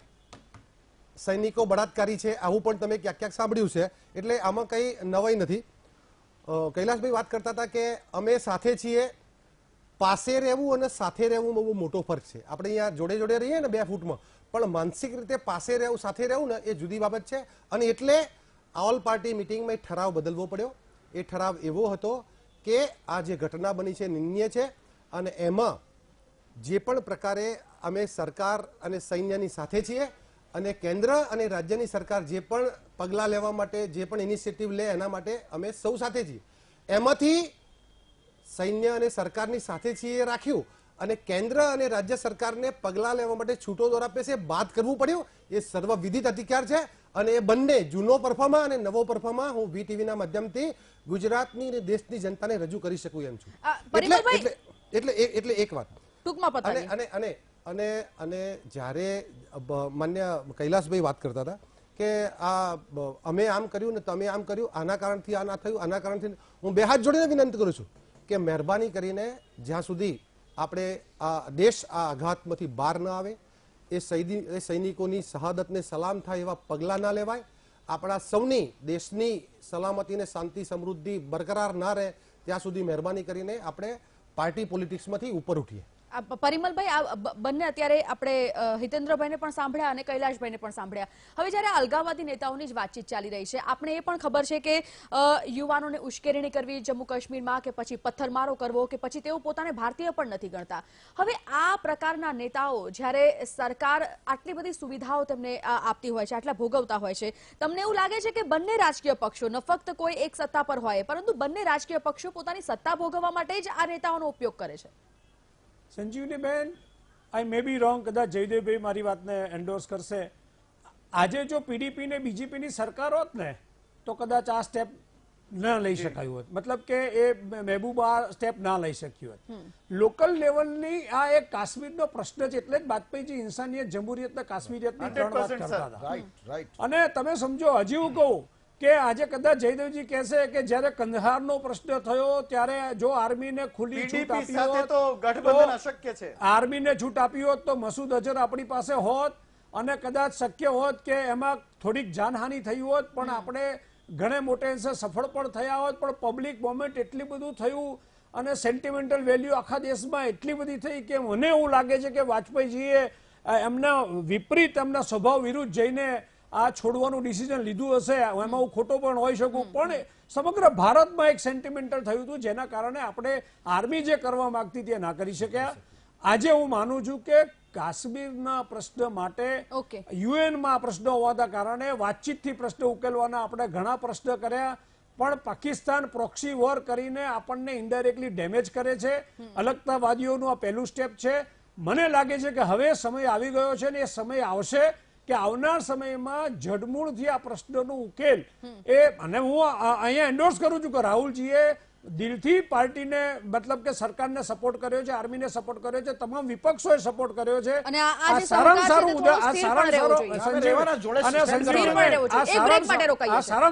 સૈનિકો બળાત્કારી છે, આવું પણ તમે ક્યાંક ક્યાંક સાંભળ્યું છે. એટલે આમાં કંઈ નવાઈ નથી. કૈલાસભાઈ વાત કરતા હતા કે અમે સાથે છીએ, પાસે રહેવું અને સાથે રહેવું બહુ મોટો ફરક છે. આપણે અહીંયા જોડે જોડે રહીએ ને 2 ફૂટમાં, પણ માનસિક રીતે પાસે રહેવું સાથે રહેવું ને એ જુદી બાબત છે. અને એટલે ઓલ પાર્ટી મિટિંગમાં એક ઠરાવ બદલવો પડ્યો. એ ઠરાવ એવો હતો કે આ જે ઘટના બની છે નિંદનીય છે અને એમાં જે પણ પ્રકારે અમે સરકાર અને સૈન્યની સાથે છીએ અને કેન્દ્ર અને રાજ્યની સરકાર જે પણ પગલાં લેવા માટે જે પણ ઇનિશિયેટિવ લે એના માટે અમે સૌ સાથે છીએ. એમાંથી સૈન્ય અને સરકારની સાથે છીએ એ રાખ્યું અને કેન્દ્ર અને રાજ્ય સરકારને પગલાં લેવા માટે છૂટો દોર આપે છે બાદ કરવું પડ્યું. એ સર્વવિધિત અધિકાર છે અને એ બંને જૂનો પરફોર્મા અને નવો પરફોર્મા હું વીટીવીના માધ્યમથી ગુજરાતની અને દેશની જનતાને રજૂ કરી શકું એમ છું. એટલે એક વાત ટૂંકમાં પતાવીએ. અને અને અને અને જ્યારે માન્ય કૈલાસભાઈ વાત કરતા હતા કે આ અમે આમ કર્યું ને તમે આમ કર્યું, આના કારણથી આ ના થયું, આના કારણથી, હું 2 હાથ જોડીને વિનંતી કરું છું કે મહેરબાની કરીને જ્યાં સુધી આપણે આ દેશ આ આઘાતમાંથી બહાર ન આવે, એ સૈનિકોની શહાદતને સલામ થાય એવા પગલાં ના લેવાય, આપણા સૌની દેશની સલામતી ને શાંતિ સમૃદ્ધિ બરકરાર ના રહે ત્યાં સુધી મહેરબાની કરીને આપણે પાર્ટી પોલિટિક્સમાંથી ઉપર ઉઠીએ. પરિમલભાઈ, આ બંને અત્યારે આપણે હિતેન્દ્રભાઈને પણ સાંભળ્યા અને કૈલાશભાઈને પણ સાંભળ્યા. હવે જ્યારે અલગાવવાદી નેતાઓની જ વાતચીત ચાલી રહી છે, આપણે એ પણ ખબર છે કે યુવાનોને ઉશ્કેરણી કરવી જમ્મુ કાશ્મીરમાં, કે પછી પથ્થરમારો કરવો, કે પછી તેઓ પોતાને ભારતીય પણ નથી ગણતા. હવે આ પ્રકારના નેતાઓ જ્યારે સરકાર આટલી બધી સુવિધાઓ તેમને આપતી હોય છે, આટલા ભોગવતા હોય છે, તમને એવું લાગે છે કે બંને રાજકીય પક્ષો, ન ફક્ત કોઈ એક સત્તા પર હોય, પરંતુ બંને રાજકીય પક્ષો પોતાની સત્તા ભોગવવા માટે જ આ નેતાઓનો ઉપયોગ કરે છે? સંજીવનીબેન, આઈ મે બી રોંગ, કદાચ જયદેવભાઈ મારી વાતને એન્ડોર્સ કરશે. આજે જો પીડીપી ને બીજેપીની સરકાર હોત ને તો કદાચ આ સ્ટેપ ન લઈ શકાયું હોત. મતલબ કે એ મહેબૂબા સ્ટેપ ના લઈ શક્યું હોત. લોકલ લેવલની આ એક કાશ્મીરનો પ્રશ્ન છે, એટલે જ વાજપેયીજી ઇન્સાનિયત, જમહુરિયત, કાશ્મીરિયતની 3 વાત કરતા હતા. અને તમે સમજો, હજી હું કહું કે આજે કદાચ જયદેવજી કહેશે કે જ્યારે કંદહારનો પ્રશ્ન થયો ત્યારે જો આર્મીને ખુલ્લી છૂટ આપી હોત તો ગઠબંધન અશક્ય છે. આર્મીને છૂટ આપી હોત તો મસૂદ અઝહર આપણી પાસે હોત અને કદાચ શક્ય હોત કે એમાં થોડીક જાનહાનિ થઈ હોત, પણ આપણે ઘણે મોટે અંશે સફળ પણ થયા હોત. પણ પબ્લિક મોમેન્ટ એટલી બધું થયું અને સેન્ટિમેન્ટલ વેલ્યુ આખા દેશમાં એટલી બધી થઈ કે મને એવું લાગે છે કે વાજપેયીજીએ એમના વિપરીત, એમના સ્વભાવ વિરુદ્ધ જઈને આ છોડવાનું ડિસિઝન લીધું હશે. એમાં હું ખોટો પણ હોઈ શકું, પણ સમગ્ર ભારતમાં એક સેન્ટિમેન્ટલ થયું હતું જેના કારણે આપણે આર્મી જે કરવા માંગતી તે ના કરી શક્યા. આજે હું માનું છું કે કાશ્મીરના પ્રશ્ન માટે યુએનમાં પ્રશ્ન હોવાના કારણે વાતચીતથી પ્રશ્ન ઉકેલવાના આપણે ઘણા પ્રશ્ન કર્યા, પણ પાકિસ્તાન પ્રોક્સી વોર કરીને આપણને ઇનડાયરેક્ટલી ડેમેજ કરે છે. અલગતાવાદીઓનું આ પહેલું સ્ટેપ છે. મને લાગે છે કે હવે સમય આવી ગયો છે ને એ સમય આવશે કે આવનાર સમયમાં જડમૂળથી આ પ્રશ્નનો ઉકેલ એ, અને હું અહીંયા એન્ડોર્સ કરું છું કે રાહુલજીએ દિલથી પાર્ટીને, મતલબ કે સરકારને સપોર્ટ કર્યો છે, આર્મીને સપોર્ટ કર્યો છે, તમામ વિપક્ષોએ સપોર્ટ કર્યો છે. અને આ સારામાં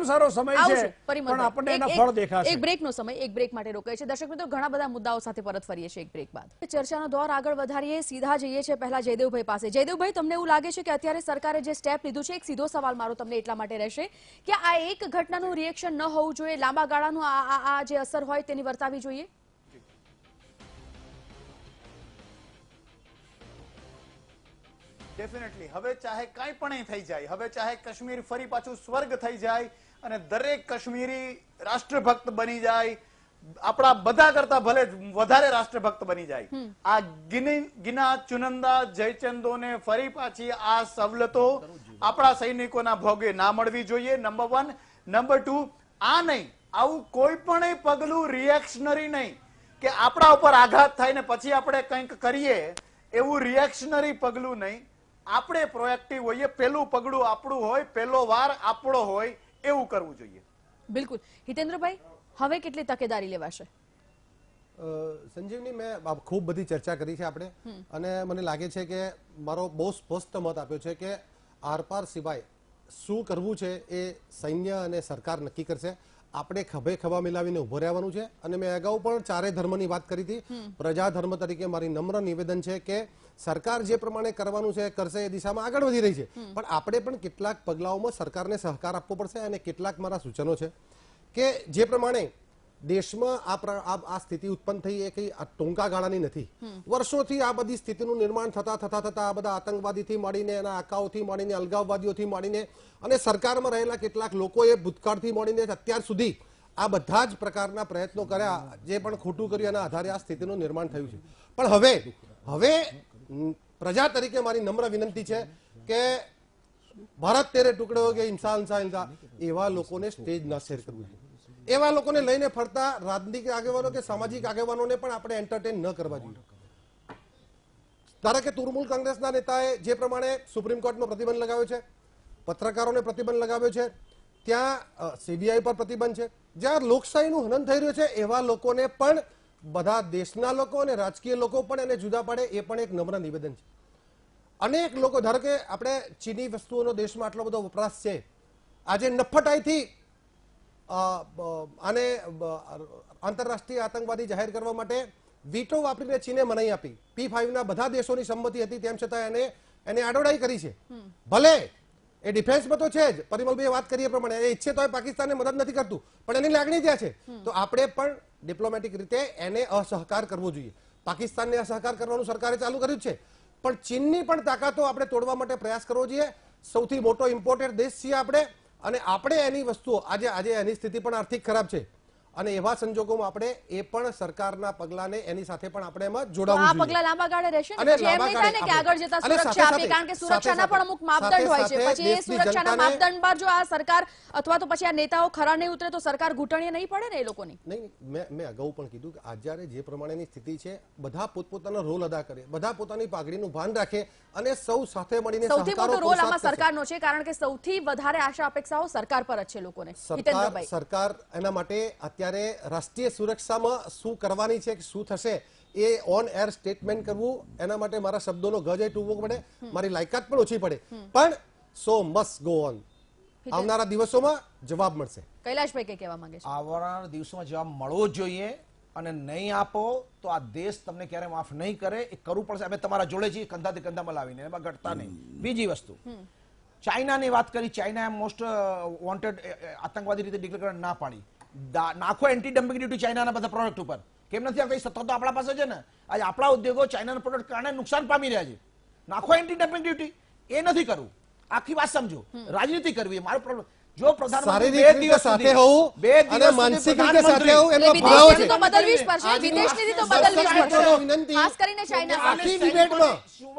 સારો સમય છે, પણ આપણને એના ફળ દેખાશે. એક બ્રેકનો સમય, એક બ્રેક માટે રોકાય છે. દર્શક મિત્રો, ઘણા બધા મુદ્દાઓ સાથે પરત ફરીએ છીએ એક બ્રેક બાદ. ચર્ચાનો દોર આગળ વધારીએ, સીધા જઈએ છીએ પહેલા જયદેવભાઈ પાસે. જયદેવભાઈ, તમને એવું લાગે છે કે અત્યારે સરકારે જે સ્ટેપ લીધું છે, એક સીધો સવાલ મારો તમને એટલા માટે રહેશે કે આ એક ઘટનાનું રિએક્શન ન હોવું જોઈએ, લાંબા ગાળાનું આ જે અસર હોય તેની વર્તાવી જોઈએ? ડેફિનેટલી. હવે ચાહે કાંઈ પણ થઈ જાય, હવે ચાહે કાશ્મીર ફરી પાછું સ્વર્ગ થઈ જાય અને દરેક કાશ્મીરી રાષ્ટ્રભક્ત બની જાય, આપણા બધા કરતા ભલે વધારે રાષ્ટ્રભક્ત બની જાય, આ ગિના ચુનંદા જયચંદોને ફરી પાછી આ સવલતો આપણા સૈનિકોના ભોગે ના મળવી જોઈએ. નંબર 1. નંબર 2, આ નહીં, આવું કોઈ પણ પગલું રિએક્શનરી નહીં કે આપણા ઉપર આઘાત થાય ને પછી આપણે કંઈક કરીએ, એવું રિએક્શનરી પગલું નહીં. આપણે પ્રોએક્ટિવ હોઈએ, પેલું પગલું આપણું હોય, પેલો વાર આપણો હોય, એવું કરવું જોઈએ. બિલકુલ. હિતેન્દ્રભાઈ, હવે કેટલી તકેદારી લેવાશે? સંજીવની, મેં ખૂબ બધી ચર્ચા કરી છે આપણે, અને મને લાગે છે કે મારો બહુ સ્પષ્ટ મત આપ્યો છે કે આરપાર સિવાય શું કરવું છે એ સૈન્ય અને સરકાર નક્કી કરશે. આપણે ખભે ખભા મિલાવીને ઉભો રહેવાનું છે. અને મેં અગાઉ પણ 4 ધર્મની વાત કરી હતી. પ્રજા ધર્મ તરીકે મારી નમ્ર નિવેદન છે કે સરકાર જે પ્રમાણે કરવાનું છે કરશે, એ દિશામાં આગળ વધી રહી છે, પણ આપણે પણ કેટલાક પગલાઓમાં સરકારને સહકાર આપવો પડશે. અને કેટલાક મારા સૂચનો છે કે જે પ્રમાણે દેશમાં આ સ્થિતિ ઉત્પન્ન થઈ એ કઈ ટૂંકા ગાળાની નથી. વર્ષોથી આ બધી સ્થિતિનું નિર્માણ થતા આ બધા આતંકવાદીથી માંડીને એના આકાઓથી માંડીને અલગાવવાદીઓથી માંડીને અને સરકારમાં રહેલા કેટલાક લોકોએ ભૂતકાળથી માંડીને અત્યાર સુધી આ બધા જ પ્રકારના પ્રયત્નો કર્યા, જે પણ ખોટું કર્યું એના આધારે આ સ્થિતિનું નિર્માણ થયું છે. પણ હવે પ્રજા તરીકે મારી નમ્ર વિનંતી છે કે ભારત તેરે ટુકડે હો કે ઇન્સાન એવા લોકોને સ્ટેજ ના શેર કરવું જોઈએ. એવા લોકોને લઈને ફરતા રાજનીતિક આગેવાનો કે સામાજિક આગેવાનોને પણ આપણે એન્ટરટેન ન કરવા જોઈએ. ધારો કે તૃણમૂલ કોંગ્રેસના નેતાએ જે પ્રમાણે સુપ્રીમ કોર્ટમાં પ્રતિબંધ લગાવ્યો છે, પત્રકારોને પ્રતિબંધ લગાવ્યો છે, ત્યાં સીબીઆઈ પર પ્રતિબંધ છે, જ્યાં લોકશાહીનું હનન થઈ રહ્યું છે, એવા લોકોને પણ બધા દેશના લોકો અને રાજકીય લોકો પણ એને જુદા પાડે એ પણ એક નમ્ર નિવેદન છે. અનેક લોકો, ધારો કે આપણે ચીની વસ્તુઓનો દેશમાં આટલો બધો વપરાશ છે, આજે નફટાઈથી આને આંતરરાષ્ટ્રીય આતંકવાદી જાહેર કરવા માટે વીટો વાપરીને ચીને મનાઈ આપી. P5 ના બધા દેશોની સંમતિ હતી, તેમ છતાં એને આડોડાઈ કરી છે. ભલે એ ડિફેન્સમાં તો છે જ, પરિમલભાઈએ વાત કરી એ પ્રમાણે એ ઈચ્છે તો પાકિસ્તાનને મદદ નથી કરતું, પણ એની લાગણી ત્યાં છે. તો આપણે પણ ડિપ્લોમેટિક રીતે એને અસહકાર કરવો જોઈએ. પાકિસ્તાનને અસહકાર કરવાનું સરકારે ચાલુ કર્યું છે, પણ ચીનની પણ તાકાતો આપણે તોડવા માટે પ્રયાસ કરવો જોઈએ. સૌથી મોટો ઇમ્પોર્ટેડ દેશ છીએ આપણે, અને આપણે એની વસ્તુઓ આજે એની સ્થિતિ પણ આર્થિક ખરાબ છે, અને એવા સંજોગોમાં આપણે એ પણ સરકારના પગલાને એની સાથે પણ આપણે એમાં જોડાવવું જોઈએ. આ પગલા લાંબા ગાળે રહેશે ને? અને પછી એમ નહીં થાય ને કે આગળ જતા સુરક્ષા આપી, કારણ કે સુરક્ષાના પણ અમુક માપદંડ હોય છે. પછી એ સુરક્ષાના માપદંડમાં જો આ સરકાર અથવા તો પછી આ નેતાઓ ખરા નહીં ઉતરે તો સરકાર ઘૂંટણીએ નહીં પડે ને એ લોકોની? નહીં, મેં અગાઉ પણ કીધું કે આજે જે પ્રમાણેની સ્થિતિ છે, બધા પોતપોતાનો રોલ અદા કરે, બધા પોતાની પાઘડીનું ભાન રાખે અને સૌ સાથે મળીને સૌથી મોટો રોલ આમાં સરકારનો છે, કારણ કે સૌથી વધારે આશા અપેક્ષાઓ સરકાર પર જ છે લોકોને. હિતેન્દ્રભાઈ, સરકાર એના માટે અત્યારે રાષ્ટ્રીય સુરક્ષામાં શું કરવાની છે, શું થશે એ ઓન એર સ્ટેટમેન્ટ કરવું, એના માટે મારા શબ્દોનો ગજ ટૂંકવો પડે, મારી લાયકાત પણ ઓછી પડે, પણ સો મસ્ટ ગો ઓન. આવનારા દિવસોમાં જવાબ મળશે. કૈલાશભાઈ કઈ કહેવા માંગે છે? આવનારા દિવસોમાં જવાબ મળવો જ જોઈએ, અને નહીં આપો તો આ દેશ તમને ક્યારે માફ નહીં કરે. એ કરવું પડશે. અમે તમારા જોડે છીએ, કંધાથી કંધામાં લાવીને, એમાં ઘટતા નહીં. બીજી વસ્તુ, ચાઇનાની વાત કરી. ચાઇના મોસ્ટ વોન્ટેડ આતંકવાદી રીતે ડિક્લેર કરવા ના પાડી. નાખો એન્ટી ડમ્પિંગ ડ્યુટી ચાઇનાના બધા પ્રોડક્ટ ઉપર. કેમ નથી આવતા? સત્તા તો આપણા પાસે છે ને. આજે આપણા ઉદ્યોગો ચાઇનાના પ્રોડક્ટ કારણે નુકસાન પામી રહ્યા છે. નાખો એન્ટી ડમ્પિંગ ડ્યુટી. એ નથી કરવું. આખી વાત સમજો. રાજનીતિ કરવી મારો પ્રોબ્લેમ. જો પ્રધાનમંત્રી 2 દિવસ સાથે હોવું અને માનસિક રીતે સાથે હોવું, એનો ભાવ છે. તો બદલવી જ પડશે. વિદેશ નીતિ તો બદલવી જ પડશે, વિનંતી ખાસ કરીને ચાઇના. આખી ડિબેટમાં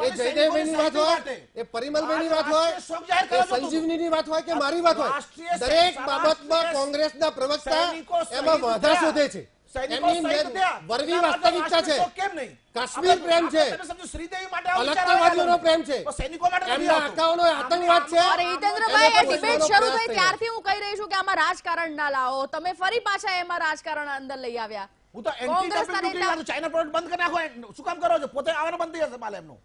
એ જયદેવભાઈની વાત હોય, એ પરિમલભાઈની વાત હોય, એ સંજીવનીની વાત હોય કે મારી વાત હોય, દરેક બાબતમાં કોંગ્રેસના પ્રવક્તા એમાં વાધા શોધે છે. વરવી વાસ્તવિકતા છે. કાશ્મીર પ્રેમ છે, અલગતાવાદીઓનો પ્રેમ છે, એમના આકાઓનો આતંકવાદ છે. અરે હિતેન્દ્રભાઈ, એ ડિબેટ શરૂ થઈ ત્યારથી હું કહી રહી છું કે આમાં રાજકારણ ના લાવો. તમે ફરી પાછા એમાં રાજકારણ અંદર લઈ આવ્યા. હું તો anti dumping duty China product બંધ કરી નાખો. શું કામ કરો છો? પોતે આવવાનું બંધ થઈ જશે માલ એમનો.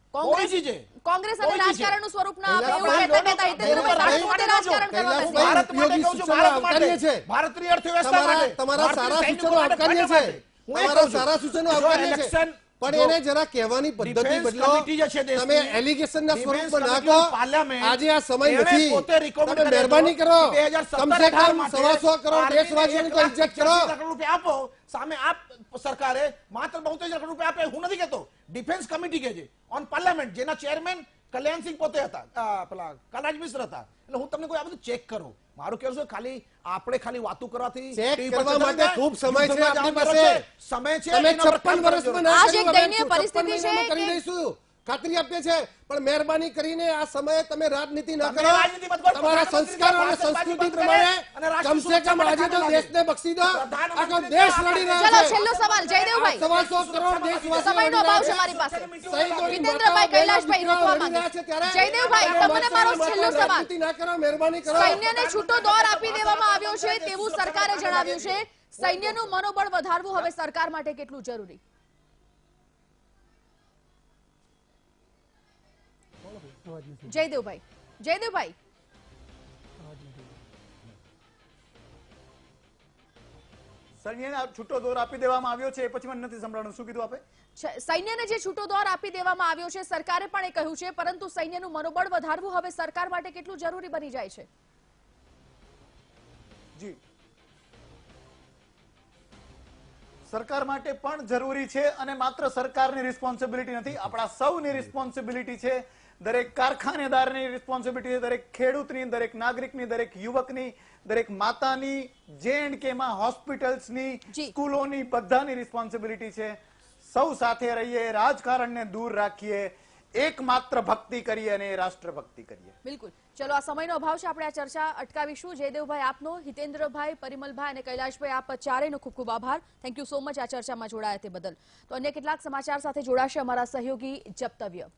કોંગ્રેસ અને રાજકારણનું સ્વરૂપ ના આપે એવું કહેતા હિતેન્દ્રભાઈ પોતે રાજકારણ કરવા બેસી. ભારત માટે કહું છું, ભારત માટે, ભારતીય અર્થવ્યવસ્થા માટે તમારા સારા સૂચનો આવકાર્ય છે, તમારા સારા સૂચનો આવકાર્ય છે, પણ એને જરા કહેવાની પદ્ધતિ બદલો. તમે એલિગેશનના સ્વરૂપમાં નાખો. આજે આ સમય નથી. તમે મહેરબાની કરો, કમસે કમ 125 કરોડ દેશવાસીઓની તો ઇજ્જત કરો. આપો. સામે આપ સરકારે માત્ર 72 કરોડ રૂપિયા આપે. હું નથી કહેતો, ડિફેન્સ કમિટી કે છે ઓન પાર્લામેન્ટ, જેના ચેરમેન કલ્યાણસિંહ પોતે હતા, પેલા કલાજ મિશ્ર હતા. એટલે હું તમને કોઈ આ બધું ચેક કરો. મારું કહેવું છે ખાલી આપણે ખાલી વાતો કરવાથી ચેક કરવા માટે ખૂબ સમય છે આપણી પાસે. સમય છે. તમે 56 વર્ષમાં ના આ જ એક દયનીય પરિસ્થિતિ છે કે કરી દઈશું, ખાતરી આપીએ છે, પણ મહેરબાની કરીને આ સમયે તમે રાજનીતિ ના કરો. તમારા સંસ્કારો અને સંસ્કૃતિ પ્રમાણે કમસે કમ આજે તો દેશને બક્ષી દો. આખો દેશ લડી રહ્યો છે. ચલો છેલ્લો સવાલ જયદેવભાઈ. 125 કરોડ દેશવાસીઓ સમયનો અભાવ છે મારી પાસે. હિતેન્દ્રભાઈ, કૈલાશભાઈ રોકવા માંગે. જયદેવભાઈ, તમને મારો છેલ્લો સવાલ. ના કરો, મહેરબાની કરો. સૈન્યને છૂટો દોર આપી દેવામાં આવ્યો છે તેવું સરકારે જણાવ્યું છે. સૈન્યનું મનોબળ વધારવું હવે સરકાર માટે કેટલું જરૂરી? જયદેવભાઈ, સૈન્યને છૂટો દોર આપી દેવામાં આવ્યો છે, એ પછી મને નથી સંભળાણું. શું કીધું આપે? સૈન્યને જે છૂટો દોર આપી દેવામાં આવ્યો છે સરકારે પણ એ કહ્યું છે, પરંતુ સૈન્યનું મનોબળ વધારવું હવે સરકાર માટે કેટલું જરૂરી બની જાય છે? જી સરકાર માટે પણ જરૂરી છે અને માત્ર સરકારની રિસ્પોન્સિબિલિટી નથી, આપણા સૌની રિસ્પોન્સિબિલિટી છે. દરેક કારખાનેદારની રિસ્પોન્સિબિલિટી છે, દરેક ખેડૂતની, દરેક નાગરિકની, દરેક યુવકની, દરેક માતાની, J&Kમાં હોસ્પિટલ્સની, જી. સ્કૂલોની, બધાની રિસ્પોન્સિબિલિટી છે. સૌ સાથે રહીએ, રાજકારણને દૂર રાખીએ, એકમાત્ર ભક્તિ કરીએ અને એ રાષ્ટ્રભક્તિ કરીએ. બિલકુલ. ચલો, આ સમયનો અભાવ છે, આપણે આ ચર્ચા અટકાવીશું. જયદેવભાઈ આપનો, હિતેન્દ્રભાઈ, પરિમલભાઈ અને કૈલાશભાઈ, આપ ચારેયનો ખૂબ ખૂબ આભાર. થેન્ક યુ સો મચ આ ચર્ચામાં જોડાયા તે બદલ. તો અન્ય કેટલાક સમાચાર સાથે જોડાશે અમારા સહયોગી જપ્તવ્ય.